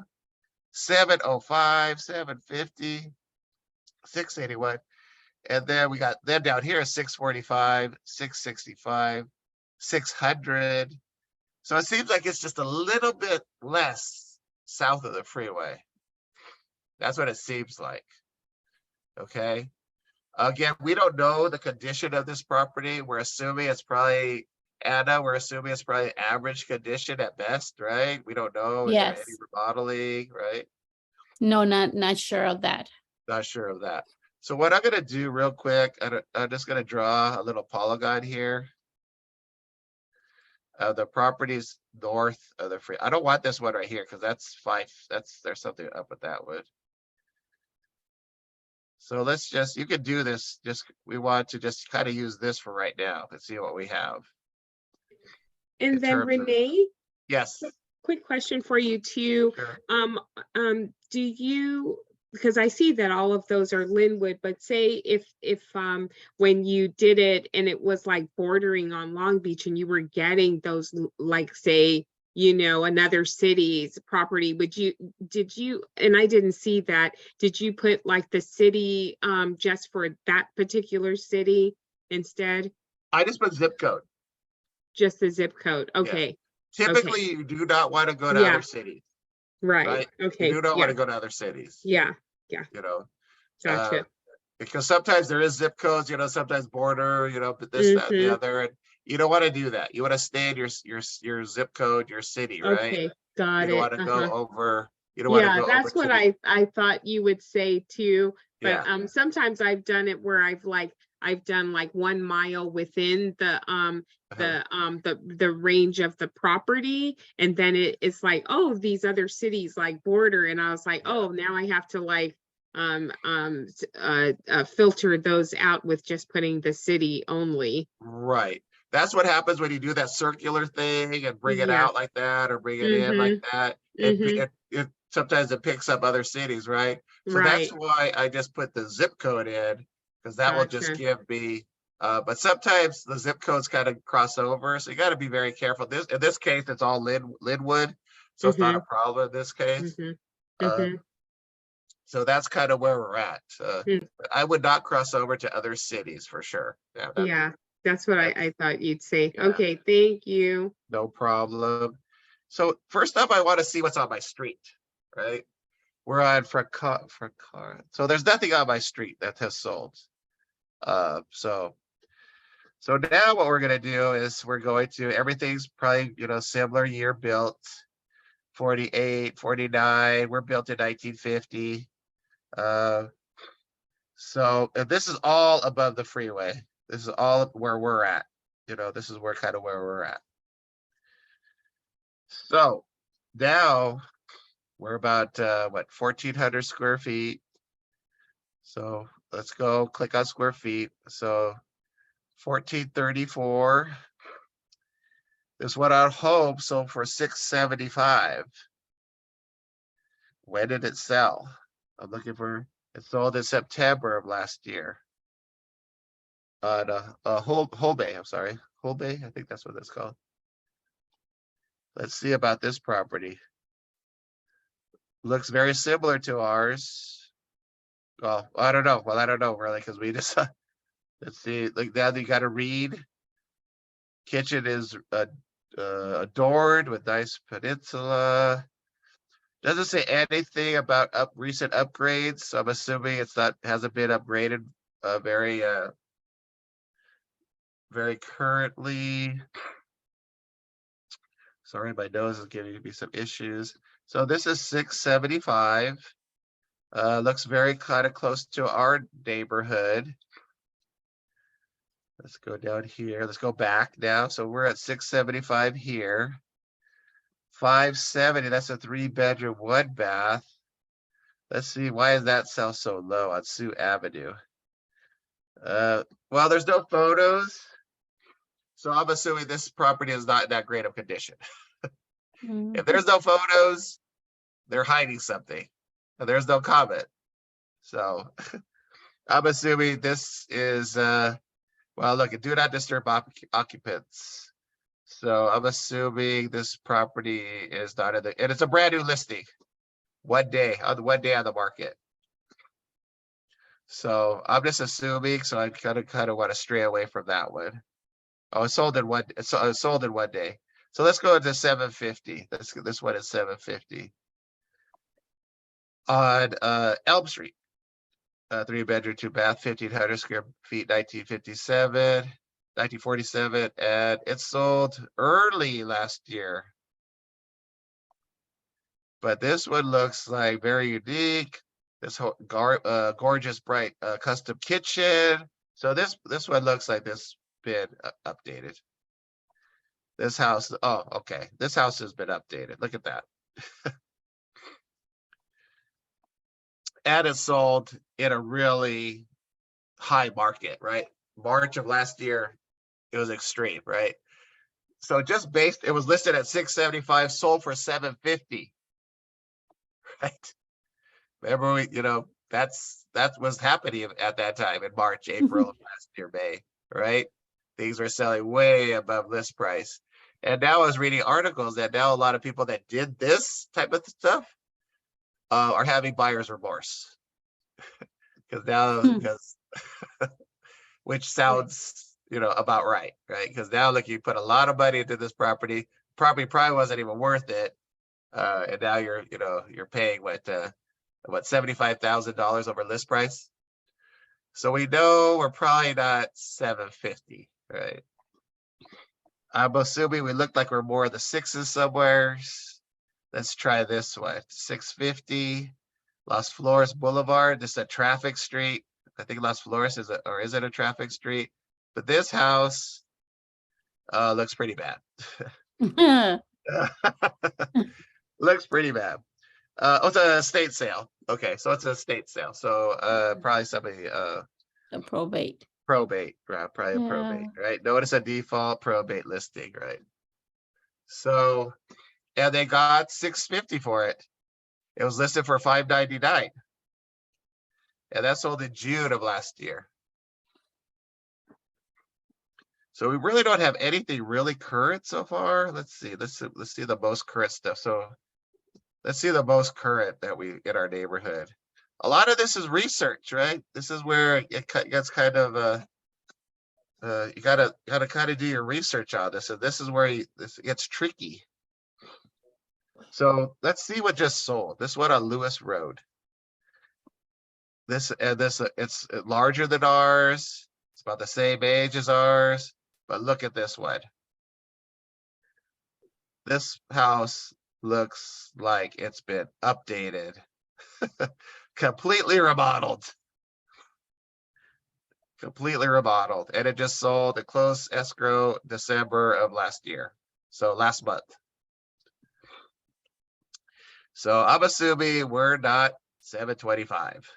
705, 750, 681. And then we got then down here 645, 665, 600. So it seems like it's just a little bit less south of the freeway. That's what it seems like. Okay. Again, we don't know the condition of this property. We're assuming it's probably, Anna, we're assuming it's probably average condition at best, right? We don't know. Is there any Yes. remodeling, right? No, not sure of that. Not sure of that. So what I'm going to do real quick, I'm just going to draw a little polygon here. The properties north of the free. I don't want this one right here because that's 5. There's something up with that one. So let's just, you could do this. We want to just kind of use this for right now. Let's see what we have. And then Renee, Yes. quick question for you too. Sure. Do you, because I see that all of those are Linwood, but say if when you did it and it was like bordering on Long Beach and you were getting those, like say, you know, another city's property, did you, and I didn't see that, did you put like the city just for that particular city instead? I just put zip code. Just the zip code. Okay. Yeah. Typically, you do not want to go to other cities. Right. Okay. You do not want to go to other cities. Yeah. You know. Gotcha. Because sometimes there is zip codes, you know, sometimes border, you know, but this, that, the other, and you don't want to do that. You want to stay in your zip code, your city, right? Okay, got it. You don't want to go over. You don't want to go that's over what I thought you would say too. But Yeah. Sometimes I've done it where I've done like 1 mile within the range of the property, and then it's like, oh, these other cities like border, and I was like, oh, now I have to like filter those out with just putting the city only. Right. That's what happens when you do that circular thing and bring it out like that, or bring it in like that. It sometimes it picks up other cities, right? So that's why I just put the zip code in, because that will just give me. But sometimes the zip codes kind of cross over, so you got to be very careful. In this case, it's all Linwood, so it's not a problem in this case. So that's kind of where we're at. Hmm. I would not cross over to other cities for sure. Yeah, Yeah, that's what I thought you'd say. Yeah. Okay, thank you. no problem. So first up, I want to see what's on my street, right? We're on for car. So there's nothing on my street that has sold. So now what we're gonna do is we're going to, everything's probably, similar year built, 48, 49, we're built in 1950. So this is all above the freeway. This is all where we're at. This is where we're at. So now we're about 1,400 square feet. So let's go click on square feet. So 1,434. This one on home sold for 675. When did it sell? I'm looking for, it sold in September of last year. On Holbay, I'm sorry. Holbay, I think that's what it's called. Let's see about this property. Looks very similar to ours. Well, I don't know. Well, I don't know really, because we just let's see. Like now you got to read. Kitchen is adorned with nice peninsula. Doesn't say anything about recent upgrades. So I'm assuming it's not, hasn't been upgraded very currently. Sorry, my nose is giving me some issues. So this is 675. Looks very kind of close to our neighborhood. Let's go down here. Let's go back now. So we're at 675 here. 570, that's a 3-bedroom, 1-bath. Let's see, why does that sell so low on Sioux Avenue? Well, there's no photos. So I'm assuming this property is not in that great of condition. Mm. If there's no photos, they're hiding something. And there's no comment. So I'm assuming this is, well, look, do not disturb occupants. So I'm assuming this property is not in the, and it's a brand new listing. One day on the market. So I'm just assuming, so I kind of want to stray away from that one. Oh, it sold in one, it sold in one day. So let's go into 750. This one is 750. On Elm Street. 3-bedroom, 2-bath, 1,500 square feet, 1947, and it sold early last year. But this one looks like very unique. This whole gorgeous, bright custom kitchen. So this one looks like this been updated. This house, oh, okay. This house has been updated. Look at that. And it sold in a really high market, right? March of last year, it was extreme, right? So just based, it was listed at 675, sold for 750. Right? Remember, that was happening at that time in March, April of last year, May, right? Things were selling way above list price. And now I was reading articles that now a lot of people that did this type of stuff are having buyer's remorse. Because which sounds, about right? Because now, look, you put a lot of money into this property. Probably wasn't even worth it. And now you're paying what $75,000 over list price. So we know we're probably not 750, right? I'm assuming we look like we're more in the sixes somewhere. Let's try this one. 650, Las Flores Boulevard. This is a traffic street. I think Las Flores is it a traffic street? But this house looks pretty bad. Looks pretty bad. It's a estate sale. Okay, so it's an estate sale. So probably somebody A probate. probate, right? Probably a probate, right? Notice a default probate listing, right? So, and they got 650 for it. It was listed for 599. And that sold in June of last year. So we really don't have anything really current so far. Let's see the most current stuff. So let's see the most current that we in our neighborhood. a lot of this is research, right? This is where it gets kind of you gotta kind of do your research on this, and this is where this gets tricky. So let's see what just sold. This one on Lewis Road. This it's larger than ours. It's about the same age as ours, but look at this one. This house looks like it's been updated, completely remodeled. Completely remodeled, and it just sold. It closed escrow December of last year, so last month. So I'm assuming we're not 725.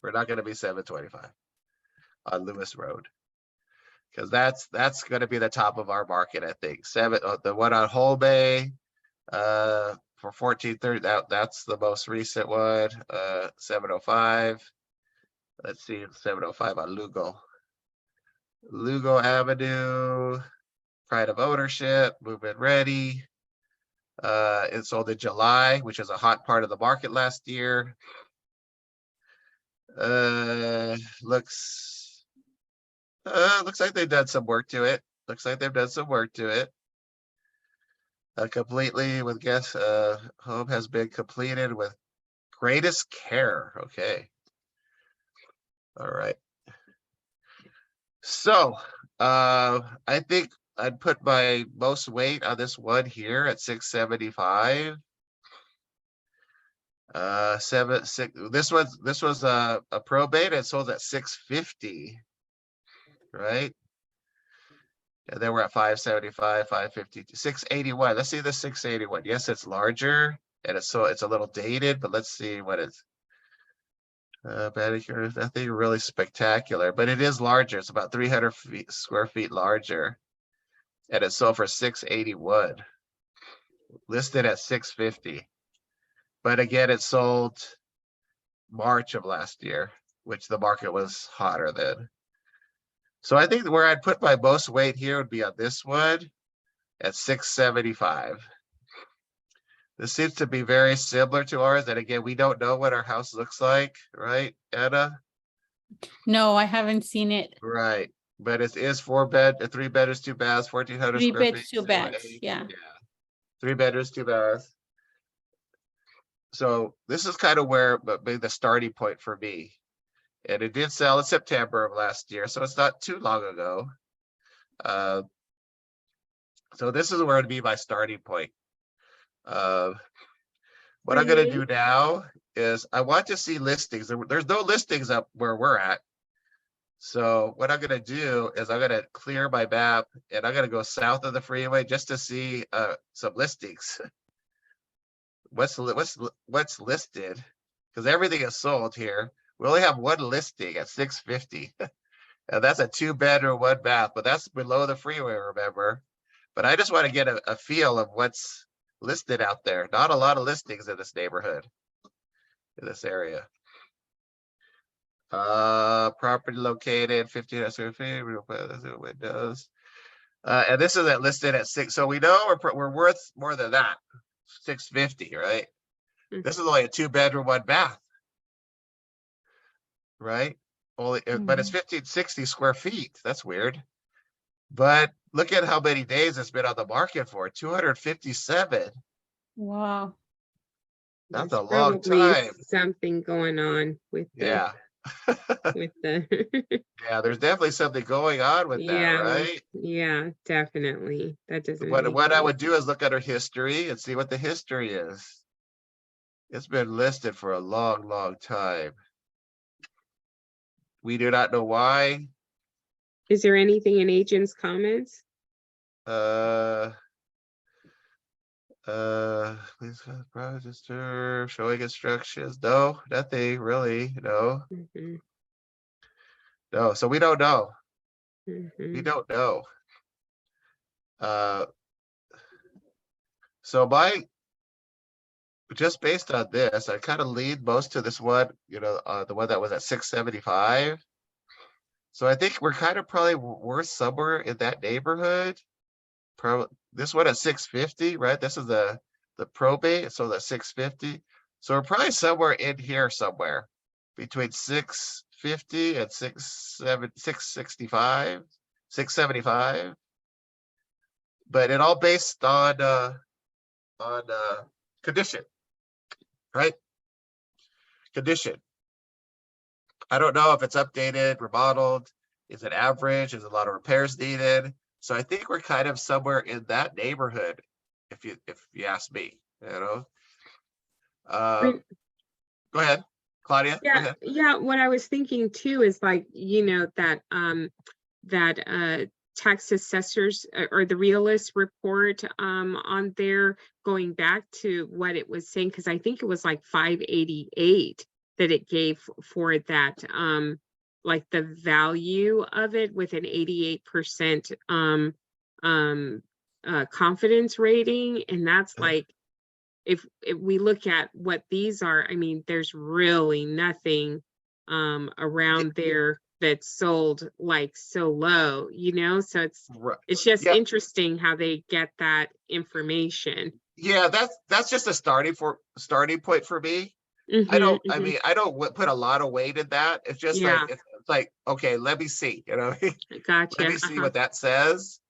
We're not going to be 725 on Lewis Road, because that's going to be the top of our market, I think. The one on Whole Bay for 1430. That's the most recent one. 705. Let's see, 705 on Lugo Avenue, pride of ownership, move-in ready. It sold in July, which is a hot part of the market last year. Looks like they've done some work to it. Completely with guest home has been completed with greatest care. Okay. All right. So I think I'd put my most weight on this one here at 675. This was a probate. It sold at 650, right? And then we're at 575, 550, 681. Let's see the 681. Yes, it's larger and it's a little dated, but let's see what it's. Manicure, nothing really spectacular, but it is larger. It's about 300 square feet larger, and it sold for 681. Listed at 650, but again, it sold March of last year, which the market was hotter then. So I think where I'd put my most weight here would be on this one at 675. This seems to be very similar to ours. And again, we don't know what our house looks like, right, Anna? No, I haven't seen it. Right. But it is 3 bedrooms, 2 baths, 1,400 Three square beds, feet. 2 baths. Yeah. 3 bedrooms, 2 baths. So this is kind of where maybe the starting point for me. And it did sell in September of last year, so it's not too long ago. So this is where it'd be my starting point. What I'm going to do now is I want to see listings. There's no listings up where we're at. So what I'm going to do is I'm going to clear my map and I'm going to go south of the freeway just to see some listings. What's listed? Because everything is sold here. We only have one listing at 650. And that's a 2-bedroom, 1 bath, but that's below the freeway, remember? But I just want to get a feel of what's listed out there. Not a lot of listings in this neighborhood, in this area. Property located 1,500 square feet, windows. And this is listed at 6. So we know we're worth more than that. 650, right? This is only a 2-bedroom, 1 bath. Right? But it's 1,560 square feet. That's weird. But look at how many days it's been on the market for. 257. Wow. That's There's a long probably time. Something going on with the, with the Yeah, there's definitely something going on with that, right? Yeah, definitely. That doesn't What make I any would do is look at our history and see what the history is. It's been listed for a long, long time. We do not know why. Is there anything in agent's comments? Please register, showing instructions. No, nothing really. No, no. So we don't know. We don't know. So just based on this, I kind of lead most to this one, the one that was at 675. So I think we're kind of probably worth somewhere in that neighborhood. Probably this one at 650, right? This is the probate, so that's 650. So we're probably somewhere in here somewhere between 650 and 665, 675. But it all based on condition, right? Condition. I don't know if it's updated, remodeled, is it average, is a lot of repairs needed? So I think we're kind of somewhere in that neighborhood, if you ask me, you know. Go ahead, Claudia. Go ahead. Yeah, what I was thinking too is like, you know, that tax assessors or the realist report on there, going back to what it was saying, because I think it was like 588 that it gave for that like the value of it with an 88% confidence rating. And that's like, if we look at what these are, I mean, there's really nothing around there that's sold like so low, you know? So it's just Yeah. interesting how they get that information. Yeah, that's just a starting point for me. I Mhm, don't, I mhm. mean, I don't put a lot of weight in that. It's just Yeah. like, it's like, okay, let me see, you know, Gotcha. let me see what that says.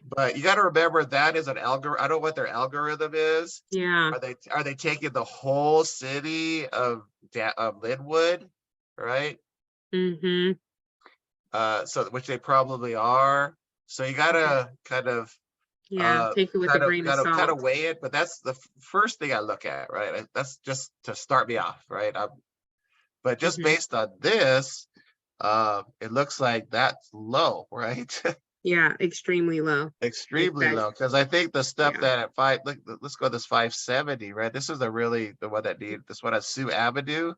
But you got to remember that is an algorithm. I don't know what their algorithm is. Yeah. Are they taking the whole city of Linwood, right? Mm-hmm. So which they probably are. So you gotta kind of Yeah. Take it with a grain of kind of salt. weigh it, but that's the first thing I look at, right? That's just to start me off, right? But just Mhm. based on this, it looks like that's low, right? Yeah, extremely low. Extremely Exact- low, because I think the stuff Yeah. that at let's go this 570, right? This is the one that need this one at Sioux Avenue.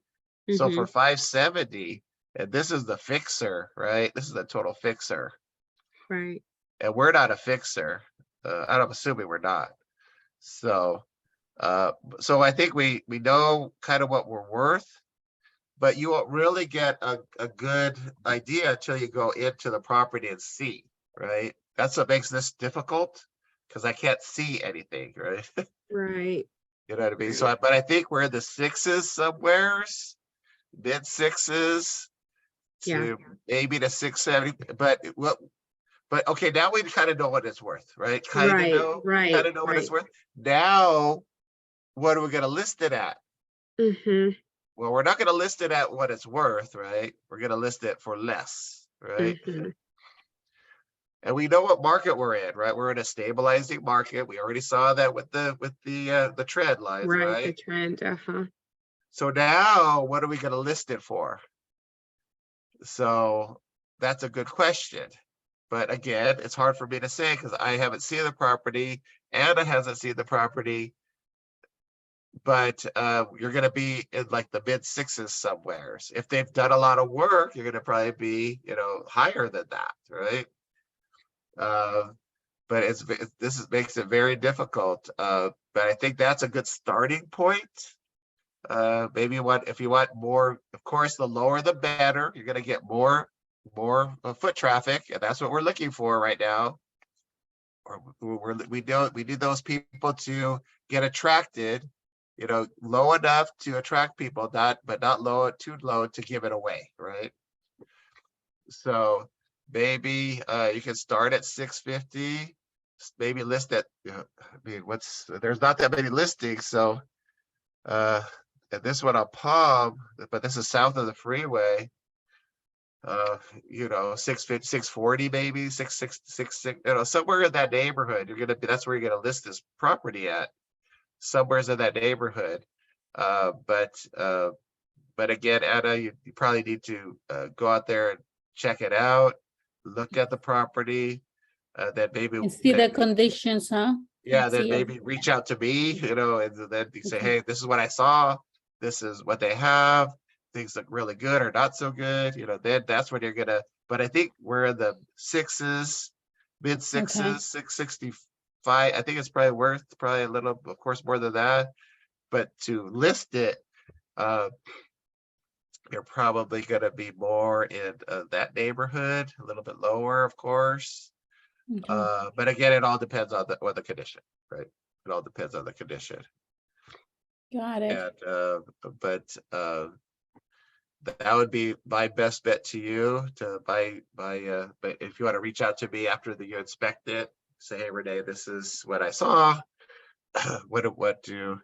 So for Mm-hmm. 570, and this is the fixer, right? This is the total fixer, Right. and we're not a fixer. I'm assuming we're not. So, so I think we know kind of what we're worth, but you won't really get a good idea until you go into the property and see, right? That's what makes this difficult, because I can't see anything, right? Right. You know what I mean? Right. So, but I think we're in the sixes somewheres, mid sixes Yeah. to maybe to 670. But okay, now we kind of know what it's worth, right? Kind of know what it's worth. Now, what are we going to list it at? Mm-hmm. Well, we're not going to list it at what it's worth, right? We're going to list it for less, right? Mm-hmm. And we know what market we're in, right? We're in a stabilizing market. We already saw that with the trend lines, Right. right? The trend. Uh-huh. So now, what are we going to list it for? So that's a good question. But again, it's hard for me to say because I haven't seen the property. Anna hasn't seen the property. But you're going to be in like the mid sixes somewheres. If they've done a lot of work, you're going to probably be, you know, higher than that, right? But makes it very difficult. But I think that's a good starting point. Maybe if you want more, of course, the lower the better. You're going to get more foot traffic, and that's what we're looking for right now. Or we need those people to get attracted, you know, low enough to attract people, but not too low to give it away, right? So maybe you can start at 650, maybe list at, I mean, there's not that many listings, so and this one on Palm, but this is south of the freeway. You know, 650, 640, maybe 666, you know, somewhere in that neighborhood. That's where you're gonna list this property at. Somewhere's in that neighborhood. But again, Anna, you probably need to go out there and check it out, look at the property, then maybe And see the conditions, huh? yeah, then See it. maybe reach out to me, you know, and then you say, Okay. hey, this is what I saw. This is what they have. Things look really good or not so good, you know, then that's when you're gonna, but I think we're in the sixes, mid sixes, Okay. 665. I think it's probably worth a little, of course, more than that. But to list it, you're probably gonna be more in that neighborhood, a little bit lower, of course. Okay. But again, it all depends on the condition, right? It all depends on the condition. Got it. And but that would be my best bet to you to but if you want to reach out to me after you inspect it, say, hey Renee, this is what I saw. what do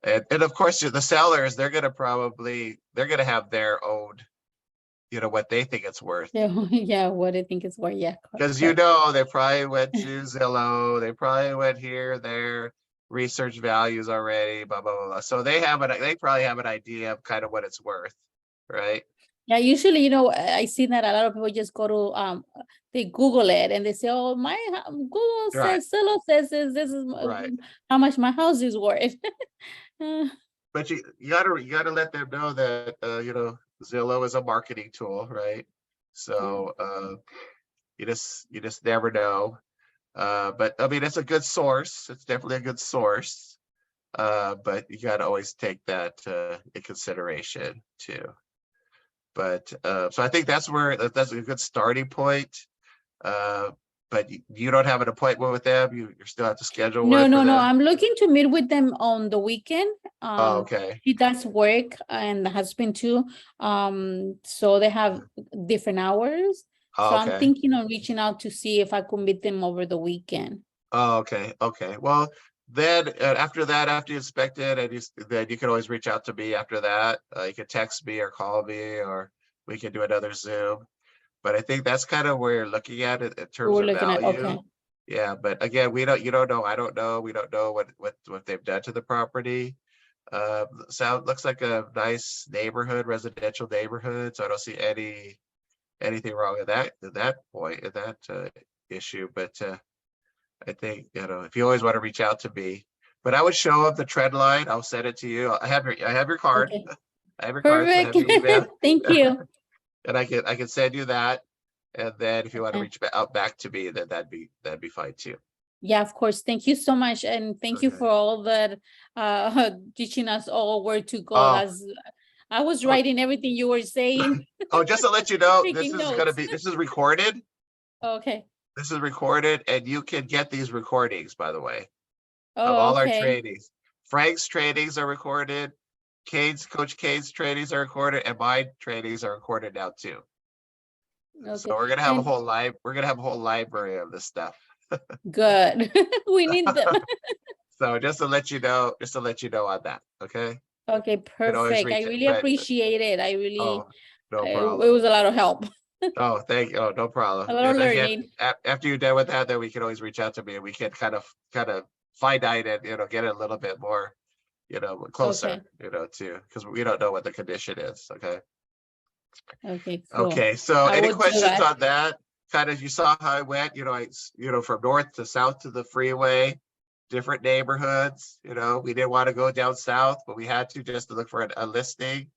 and of course the sellers, they're gonna have their own, what they think it's worth. Yeah, yeah, what do you think is worth? Yeah, Because correct. they probably went to Zillow, they probably went here, there, research values already, blah, blah, blah, blah. So they probably have an idea of kind of what it's worth, right? Yeah, usually, I see that a lot of people just go to they Google it and they say, oh, Google Right. says, Zillow says this is Right. how much my house is worth. But you gotta let them know that Zillow is a marketing tool, right? So you just never know. But I mean, it's a good source. It's definitely a good source. But you gotta always take that in consideration too. But so I think that's a good starting point. But you don't have an appointment with them. You still have to schedule No, one for no, no. them. I'm looking to meet with them on the weekend. Oh, okay. He does work and the husband too. So they have different hours. Oh, So I'm okay. thinking of reaching out to see if I could meet them over the weekend. Oh, okay. Okay. Well, then after that, after you inspect it, then you can always reach out to me after that. You can text me or call me, or we can do another Zoom. But I think that's kind of where you're looking at it in terms We're of looking at, value. okay. Yeah, but again, you don't know, I don't know, we don't know what they've done to the property. Looks like a nice neighborhood, residential neighborhood. So I don't see anything wrong at that point, at that issue. But I think, if you always want to reach out to me, but I would show up the trend line. I'll send it to you. I have your card. Okay. I have your card. So I have Perfect. your email. Thank you. And I can send you that. And then if you want to Okay. reach out back to me, then that'd be fine too. Yeah, of course. Thank you so much. And thank you Okay. for all that, teaching us all where to go. Oh. I was writing everything you were saying. Oh, just to let you know, Taking notes. this is recorded. Okay. This is recorded, and you can get these recordings, by the way, of Oh, all our okay. trainings. Frank's trainings are recorded. Coach Cade's trainings are recorded, and my trainings are recorded now too. Okay. So we're gonna have And- we're gonna have a whole library of this stuff. Good. We need them. So just to let you know on that, okay? Okay, can always perfect. I reach it, really but- appreciate it. I really, Oh, no it problem. was a lot of help. Oh, thank you. Oh, no problem. A lot of And again, learning. after you're done with that, then we can always reach out to me and we can kind of finite it, get it a little bit more, closer, to, because we don't know what the condition is. Okay. Okay, cool. Okay. So I any will do questions that. on that? Kind of, you saw how I went, from north to south to the freeway, different neighborhoods, we didn't want to go down south, but we had to just to look for a listing.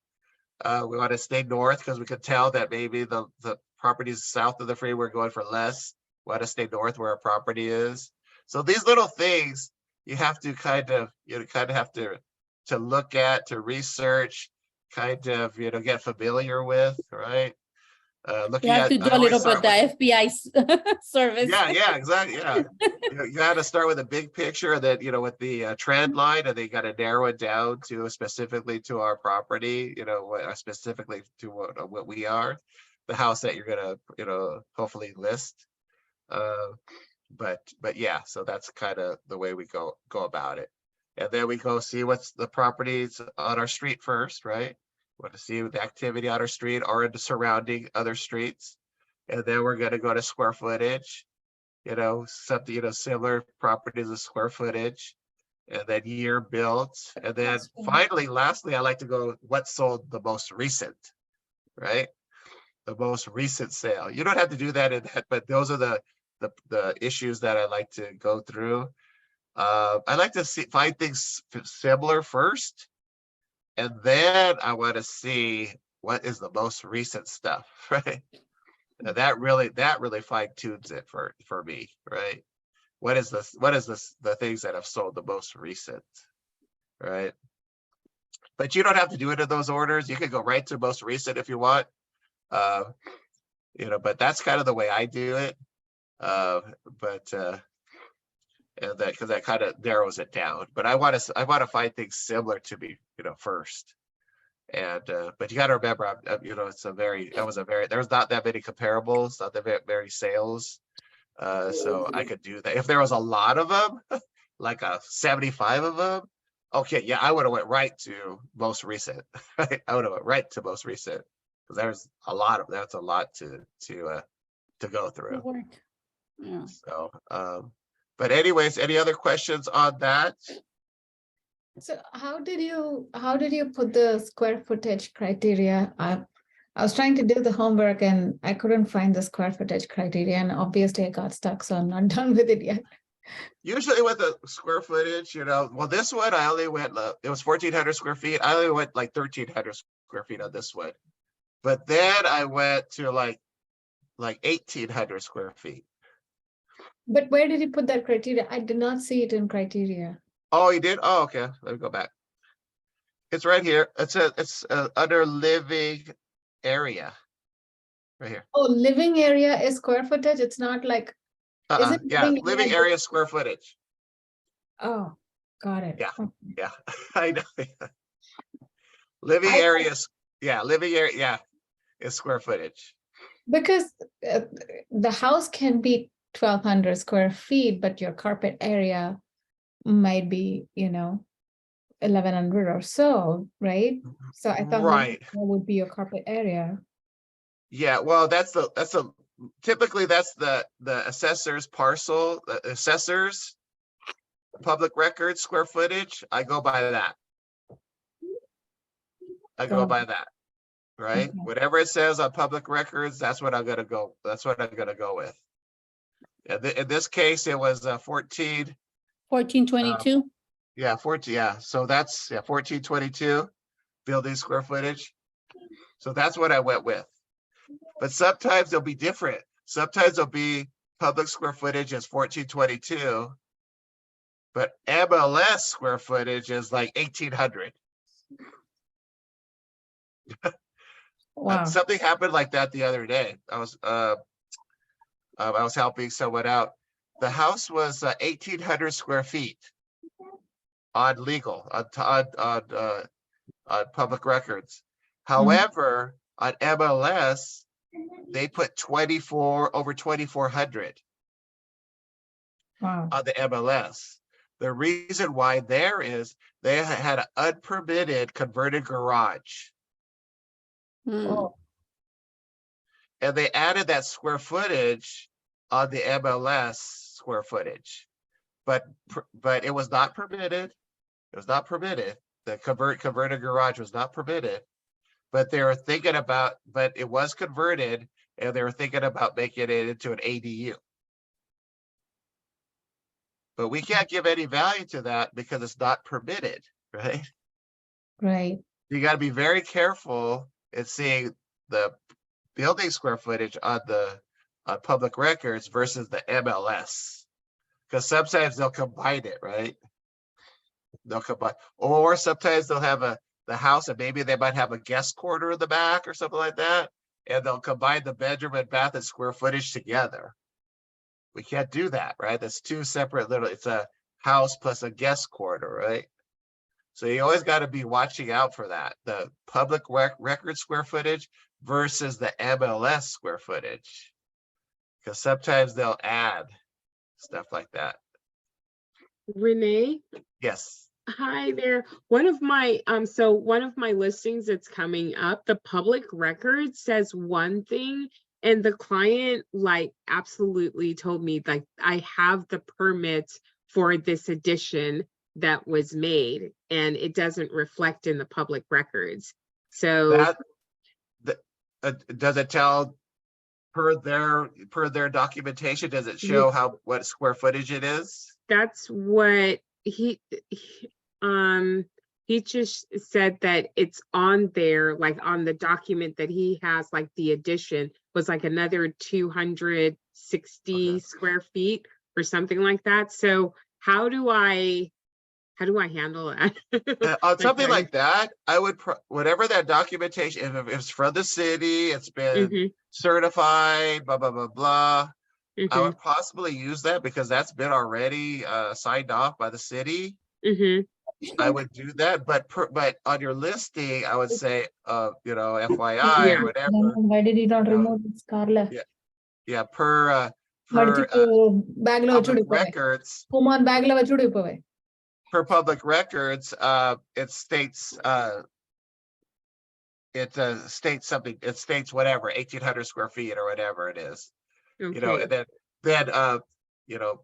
We want to stay north because we could tell that maybe the properties south of the freeway were going for less. We want to stay north where our property is. So these little things you have to kind of have to look at, to research, kind of get familiar with, right? Looking You have at, to do I a always little bit start the FBI service. yeah, exactly. Yeah. You got to start with a big picture that, with the trend line, and they got to narrow it down to specifically to our property, specifically to what we are, the house that you're going to, hopefully list. But yeah, so that's kind of the way we go about it. And then we go see what's the properties on our street first, right? We want to see the activity on our street or in the surrounding other streets. And then we're going to go to square footage, something, similar properties of square footage, and then year built. And then That's cool. finally, lastly, I like to go what sold the most recent, right? The most recent sale. You don't have to do that in that, but those are the issues that I like to go through. I like to find things similar first, and then I want to see what is the most recent stuff, right? That really fine tunes it for me, right? What is the things that have sold the most recent, right? But you don't have to do it in those orders. You can go right to most recent if you want, but that's kind of the way I do it. And that, because that kind of narrows it down. But I want to find things similar to me, first. And but you got to remember, there's not that many comparables, not that many sales. So I could do that. If there was a lot of them, like 75 of them, okay, yeah, I would have went right to most recent. Right? I would have went right to most recent, because that's a lot to go through. Work. Yeah. So, but anyways, any other questions on that? So how did you put the square footage criteria? I was trying to do the homework and I couldn't find the square footage criteria, and obviously I got stuck, so I'm not done with it yet. Usually with the square footage, well, this one I only went, it was 1,400 square feet. I only went like 1,300 square feet on this one. But then I went to like 1,800 square feet. But where did you put that criteria? I did not see it in criteria. Oh, you did? Oh, okay. Let me go back. It's right here. It's under living area. Right here. Oh, living area is square footage. It's not like, is it Yeah, living area square footage. oh, got it. Yeah. Okay. Yeah, I know. Living I- areas, yeah, living area, yeah, is square footage. Because the house can be 1,200 square feet, but your carpet area might be, 1,100 or so, right? So I thought Right. that would be your carpet area. Yeah, well, typically that's the assessor's parcel, the assessor's public record square footage. I go by that. Right? Okay. Whatever it says on public records, that's what I'm gonna go with. In this case, it was 14. 1422. Yeah, 14, yeah. So that's 1422 building square footage. So that's what I went with. But sometimes they'll be different. Sometimes they'll be public square footage is 1422, but MLS square footage is like 1,800. Wow. Something happened like that the other day. I was helping someone out. The house was 1,800 square feet on legal, on public records. However, on MLS, they put over 2,400 Wow. on the MLS. The reason why there is they had an unpermitted converted garage, Hmm. Oh, and they added that square footage on the MLS square footage, but it was not permitted. It was not permitted. The converted garage was not permitted, but they were thinking about, but it was converted, and they were thinking about making it into an ADU. But we can't give any value to that because it's not permitted, right? right. You got to be very careful in seeing the building square footage on the public records versus the MLS, because sometimes they'll combine it, right? They'll combine, or sometimes they'll have the house, and maybe they might have a guest quarter in the back or something like that, and they'll combine the bedroom and bath and square footage together. We can't do that, right? That's two separate it's a house plus a guest quarter, right? So you always got to be watching out for that, the public record square footage versus the MLS square footage, because sometimes they'll add stuff like that. Renee, Yes. hi there. One of my listings that's coming up, the public record says one thing, and the client like absolutely told me like I have the permit for this addition that was made, and it doesn't reflect in the public records. So Does it tell per their documentation? Does it show what square footage it is? that's what he just said, that it's on there, like on the document that he has, like the addition was like another 260 square feet or something like that. So how do I handle that? On something like that, I would whatever that documentation, if it's from the city, it's been certified, blah blah blah blah. I would possibly use that because that's been already signed off by the city. I would do that, but on your listing, I would say, you know, FYI Yeah. or whatever. Why did you not you know, remove this, Carla? Yeah, per Bag lo public chudu records, Kumon bag lo chudu pove. per public records, it states something, it states whatever, 1,800 square feet or whatever it is. You know, and then you know,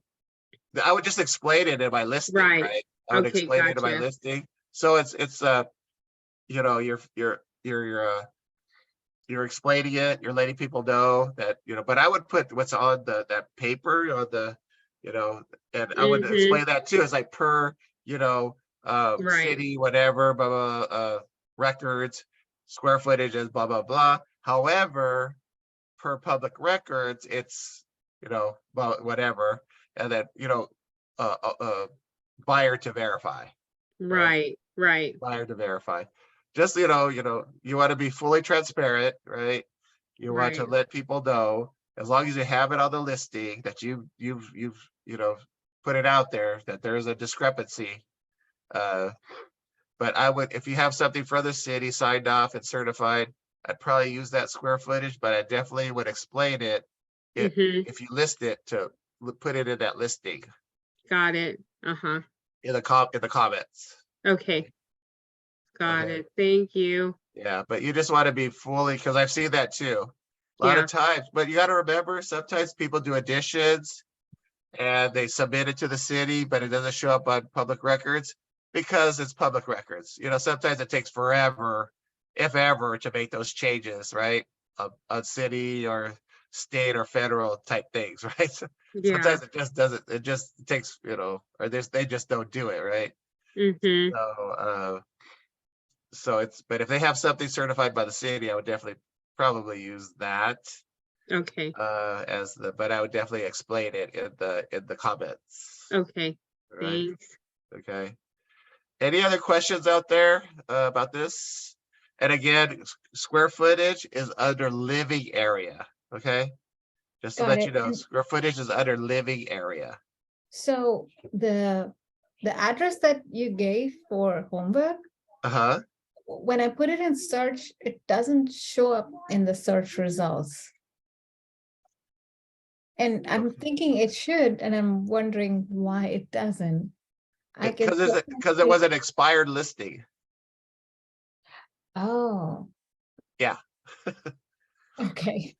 I would just explain it in my listing, right? I would explain it in my listing. So it's you know, you're explaining it, you're letting people know that, you know, but I would put what's on that paper on the, you know, and I would explain that too. It's like per, you know, city, whatever, blah, blah, records, square footage is blah, blah, blah. However, per public records, it's, you know, whatever. And then, you know, buyer to verify. Right. Buyer to verify. Just, you know, you want to be fully transparent, right? You want to let people know, as long as you have it on the listing, that you've you know, put it out there, that there's a discrepancy. But I would, if you have something for the city signed off and certified, I'd probably use that square footage, but I definitely would explain it if you list it, to put it in that listing. Got it. In the comments. Okay. Got it. Thank you. Yeah, but you just want to be fully, because I've seen that too. A lot of times, but you got to remember, sometimes people do additions and they submit it to the city, but it doesn't show up on public records because it's public records. You know, sometimes it takes forever, if ever, to make those changes, right? On city or state or federal type things, right? Sometimes it just doesn't, it just takes, you know, or they just don't do it, right? So it's, but if they have something certified by the city, I would definitely probably use that. Okay. But I would definitely explain it in the comments. Okay. Right? Thanks. Okay. Any other questions out there about this? And again, square footage is under living area. Okay. Just to let you know, square footage is under living area. So the address that you gave for homework, when I put it in search, it doesn't show up in the search results. And I'm thinking it should, and I'm wondering why it doesn't. Because it was an expired listing. Oh. Yeah. Okay.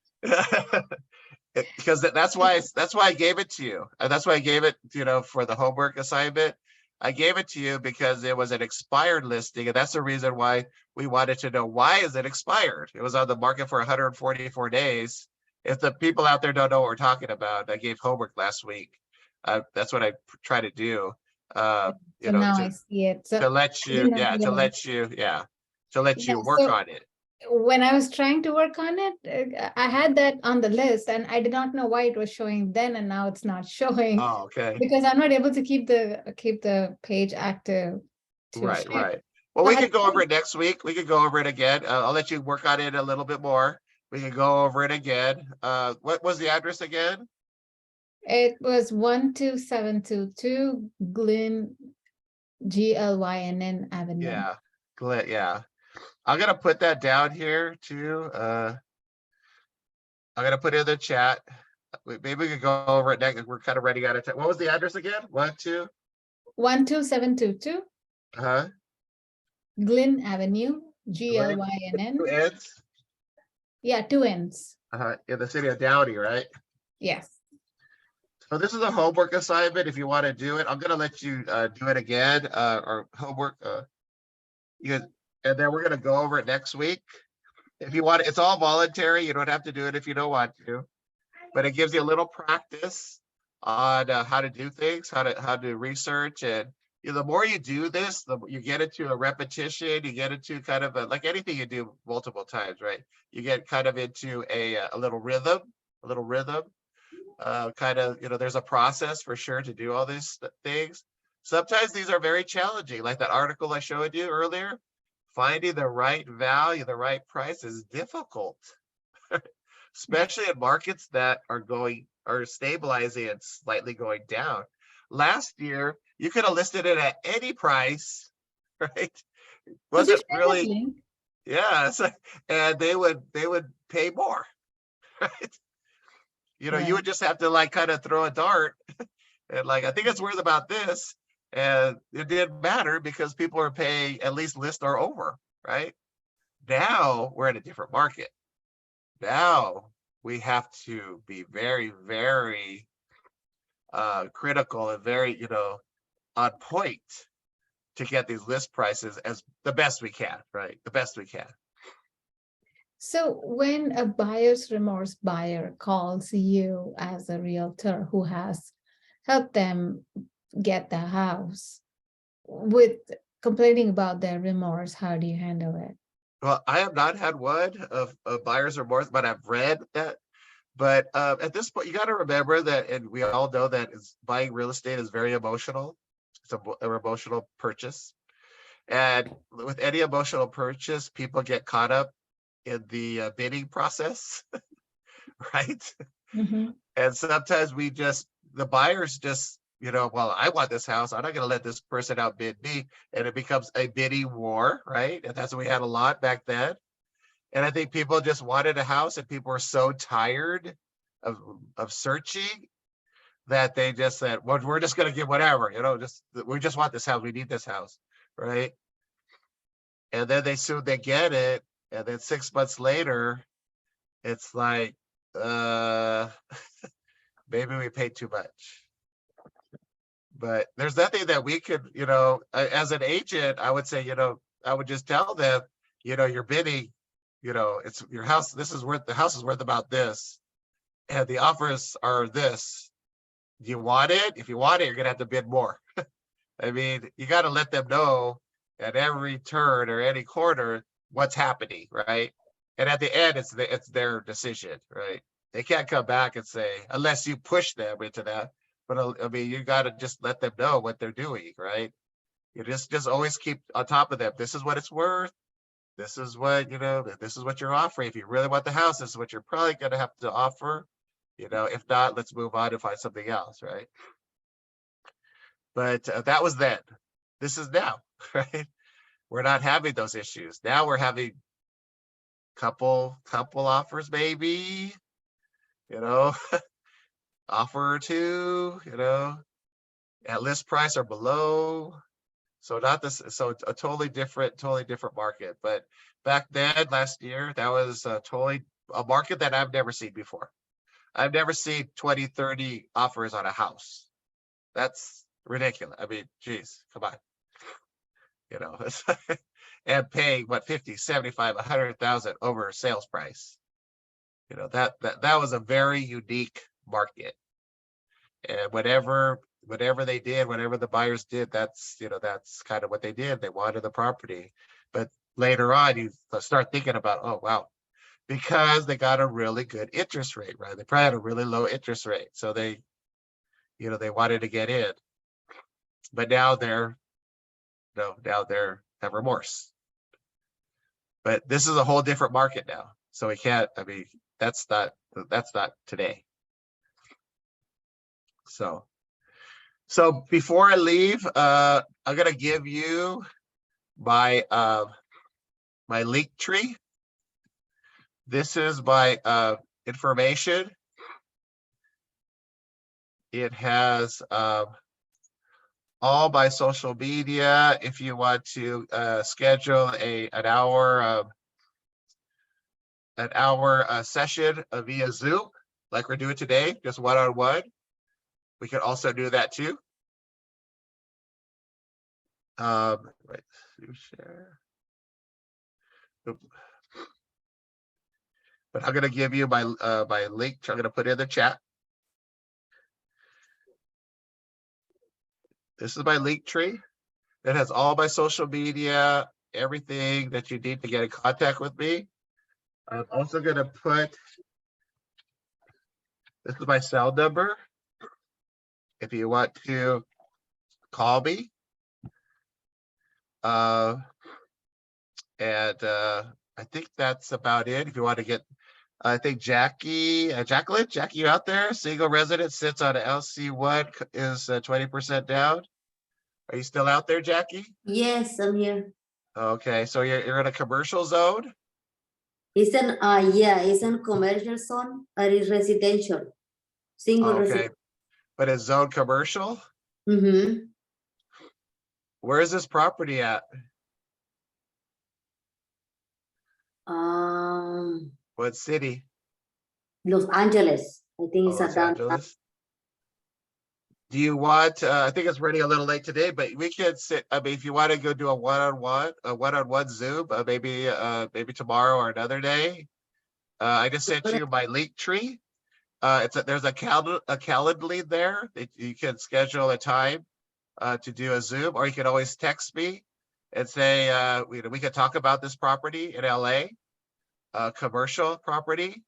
Because that's why I gave it to you. And that's why I gave it, you know, for the homework assignment. I gave it to you because it was an expired listing, and that's the reason why we wanted to know, why is it expired? It was on the market for 144 days. If the people out there don't know what we're talking about, I gave homework last week. That's what I try to do. You know, now I see it. So to let you, to let you work on it. When I was trying to work on it, I had that on the list, and I did not know why it was showing then, and now it's not showing. Oh, okay. Because I'm not able to keep the page active. Right. Well, we could go over it next week. We could go over it again. I'll let you work on it a little bit more. We can go over it again. What was the address again? It was 12722 Glynn, Glynn Avenue. Yeah, Glynn. Yeah. I'm gonna put that down here too. I'm gonna put it in the chat. Maybe we could go over it next. We're kind of running out of time. What was the address again? 12722. Glynn Avenue, Glynn. 2 N's? Yeah, 2 N's. In the city of Downey, right? Yes. So this is a homework assignment. If you want to do it, I'm gonna let you do it again. Or homework. And then we're gonna go over it next week. If you want, it's all voluntary. You don't have to do it if you don't want to, but it gives you a little practice on how to do things, how to research. And you know, the more you do this, you get into a repetition. You get into kind of like anything you do multiple times, right? You get kind of into a little rhythm, kind of, you know, there's a process for sure to do all these things. Sometimes these are very challenging, like that article I showed you earlier. Finding the right value, the right price is difficult, especially in markets that are going are stabilizing and slightly going down. Last year, you could have listed it at any price, right? Could you Wasn't share that really, link? yeah, and they would pay more, right? You know, you would Right. just have to like kind of throw a dart and like, I think it's worth about this. And it didn't matter because people are paying at least list or over, right? Now we're in a different market. Now we have to be very, very critical and very, you know, on point to get these list prices as the best we can, right? The best we can. So when a buyer's remorse buyer calls you as a realtor who has helped them get the house with complaining about their remorse, how do you handle it? Well, I have not had one of buyer's remorse, but I've read that. But at this point, you got to remember that, and we all know that buying real estate is very emotional. It's an emotional purchase. And with any emotional purchase, people get caught up in the bidding process, right? Mhm. And sometimes the buyers just, you know, well, I want this house. I'm not going to let this person outbid me. And it becomes a bidding war, right? And that's what we had a lot back then. And I think people just wanted a house and people were so tired of searching that they just said, well, we're just going to give whatever, you know, we just want this house. We need this house, right? And then they get it. And then 6 months later, it's like, maybe we paid too much. But there's nothing that we could, you know, as an agent, I would say, you know, I would just tell them, you know, you're bidding, you know, it's your house. The house is worth about this. And the offers are this. Do you want it? If you want it, you're going to have to bid more. I mean, you got to let them know at every turn or any corner what's happening, right? And at the end, it's their decision, right? They can't come back and say, unless you push them into that. But I mean, you got to just let them know what they're doing, right? You just always keep on top of them. This is what it's worth. This is what, you know, this is what you're offering. If you really want the house, this is what you're probably going to have to offer. You know, if not, let's move on and find something else, right? But that was then. This is now, right? We're not having those issues. Now we're having couple offers, maybe, you know, offer or two, you know, at list price or below. So not this, so a totally different market. But back then, last year, that was totally a market that I've never seen before. I've never seen 20, 30 offers on a house. That's ridiculous. I mean, geez, come on. You know, and paying what 50, 75, 100,000 over sales price. You know, that was a very unique market. And whatever they did, whatever the buyers did, that's, you know, that's kind of what they did. They wanted the property. But later on, you start thinking about, oh, wow, because they got a really good interest rate, right? They probably had a really low interest rate. So they, you know, they wanted to get in. But now they're have remorse. But this is a whole different market now. So we can't, I mean, that's not today. So before I leave, I'm gonna give you my my link tree. This is my information. It has all my social media. If you want to schedule an hour session via Zoom, like we're doing today, just one-on-one, we can also do that too. Right, share. Oop. But I'm gonna give you my my link. I'm gonna put it in the chat. This is my link tree. It has all my social media, everything that you need to get in contact with me. I'm also gonna put, this is my cell number. If you want to call me. And I think that's about it. If you want to get I think Jacqueline, Jackie, you out there? Single resident sits on a LC1 is 20% down. Are you still out there, Jackie? Yes, I'm here. Okay, so you're in a commercial zone? It's an yeah, it's in commercial zone, but it's residential. Single Okay, but it's zone commercial? Mm-hmm. Where is this property at? What city? Los Angeles. I think Oh, it's Los a Angeles. Do you want, I think it's running a little late today, but we could sit, I mean, if you want to go do a one-on-one Zoom, maybe tomorrow or another day. I just sent you my link tree. There's a Calendly there that you can schedule a time to do a Zoom, or you can always text me and say, we could talk about this property in LA, commercial property.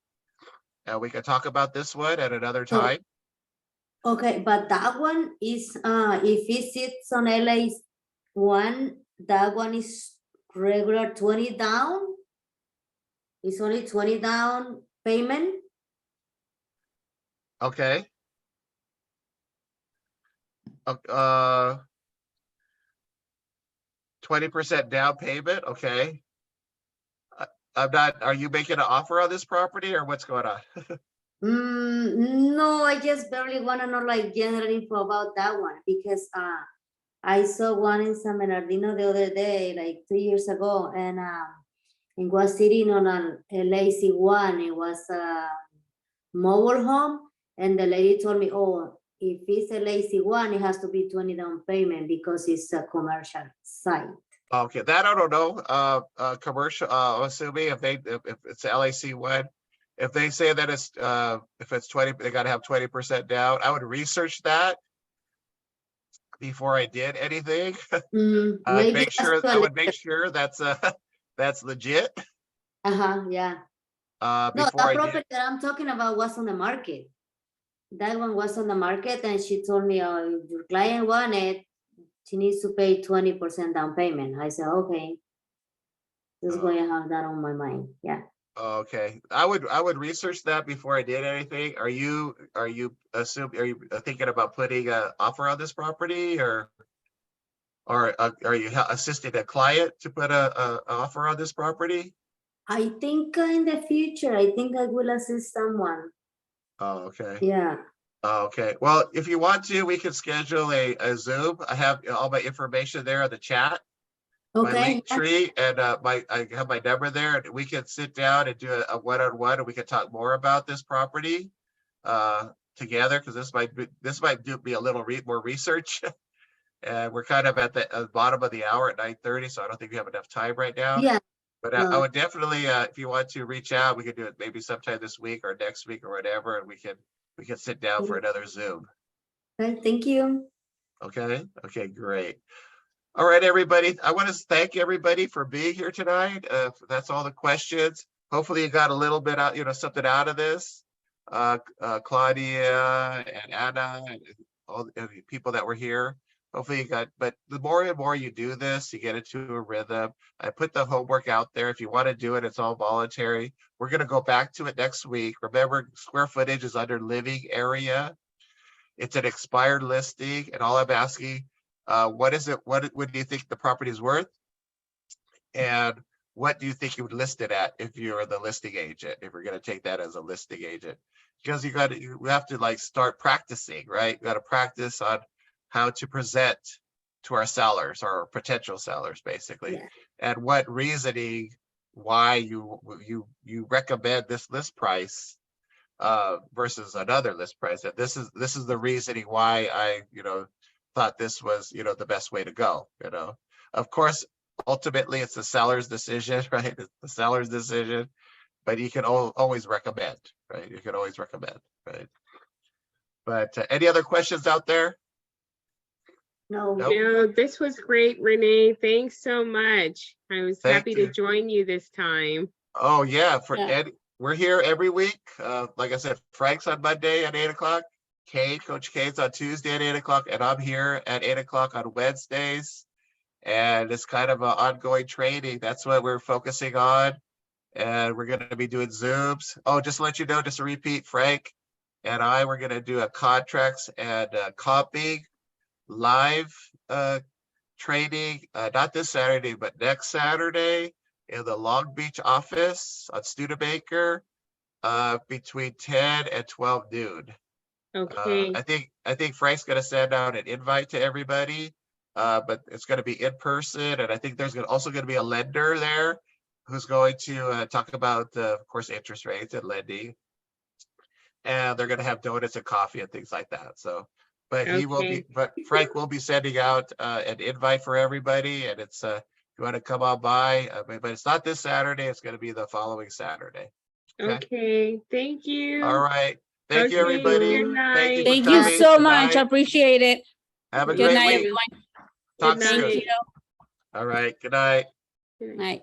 And we could talk about this one at another time. Okay, but that one is if it sits on LA1, that one is regular 20 down. It's only 20 down payment. Okay. 20% down payment. Okay. I'm not, are you making an offer on this property or what's going on? No, I just barely want to know like general info about that one because I saw one in San Bernardino the other day, like 2 years ago, and it was sitting on a lazy one. It was a mobile home, and the lady told me, "Oh, if it's a lazy one, it has to be 20 down payment because it's a commercial site." Okay, that I don't know. Commercial, assuming if it's LAC one, if they say that it's if it's 20, they got to have 20% down. I would research that before I did anything. I would make sure that's that's legit. Yeah. No, Before that I property did. that I'm talking about was on the market. That one was on the market, and she told me, "Oh, if your client wanted, she needs to pay 20% down payment." I said, "Okay, just going to have that on my mind." Yeah. Okay, I would research that before I did anything. Are you thinking about putting an offer on this property, or are you assisting a client to put a offer on this property? I think in the future, I think I will assist someone. Oh, okay. Yeah. Okay, well, if you want to, we can schedule a Zoom. I have all my information there in the chat. My Okay. link tree, and I have my number there, and we can sit down and do a one-on-one, and we can talk more about this property together, because this might be a little more research. And we're kind of at the bottom of the hour at 9:30, so I don't think we have enough time right now. Yeah. But I would definitely, if you want to reach out, we could do it maybe sometime this week or next week or whatever, and we can sit down for another Zoom. Okay, thank you. Okay. Okay, great. All right, everybody. I want to thank everybody for being here tonight. That's all the questions. Hopefully you got a little bit out, something out of this. Claudia and Anna and all the people that were here. Hopefully you got, but the more and more you do this, you get into a rhythm. I put the homework out there. If you want to do it, it's all voluntary. We're going to go back to it next week. Remember, square footage is under living area. It's an expired listing, and all I'm asking, what is it? What do you think the property is worth? And what do you think you would list it at if you're the listing agent, if we're going to take that as a listing agent? Because you have to like start practicing, right? You got to practice on how to present to our sellers or potential sellers, basically. Yeah. And what reasoning why you recommend this list price versus another list price. That this is the reasoning why I thought this was the best way to go. Of course, ultimately it's the seller's decision, right? It's the seller's decision, but you can always recommend, right? You can always recommend, right? But any other questions out there? No. Nope. No, this was great, Renee. Thanks so much. I was Thank happy you. to join you this time. Oh yeah, Yeah. we're here every week. Like I said, Frank's on Monday at 8 o'clock. Coach Kate's on Tuesday at 8 o'clock, and I'm here at 8 o'clock on Wednesdays. And it's kind of an ongoing training. That's what we're focusing on. And we're gonna be doing Zooms. Oh, just to let you know, just to repeat, Frank and I, we're gonna do a contracts and comping live training, not this Saturday, but next Saturday in the Long Beach office on Studebaker, between 10 and 12 noon. Okay, I think Frank's gonna send out an invite to everybody, but it's gonna be in person, and I think there's also gonna be a lender there who's going to talk about, of course, interest rates and lending. And they're gonna have donuts and coffee and things like that. So, but he will be, Okay. but Frank will be sending out an invite for everybody, and it's if you want to come on by, but it's not this Saturday. It's gonna be the following Saturday. Okay. Okay, thank you. All right. Thank you, Okay, everybody. good Thank you night. for Thank you coming. so Good much. I night. appreciate it. Have a Good great night, week. everyone. Talk Good soon. Thank night. you. All right. Good night. Good night. Night.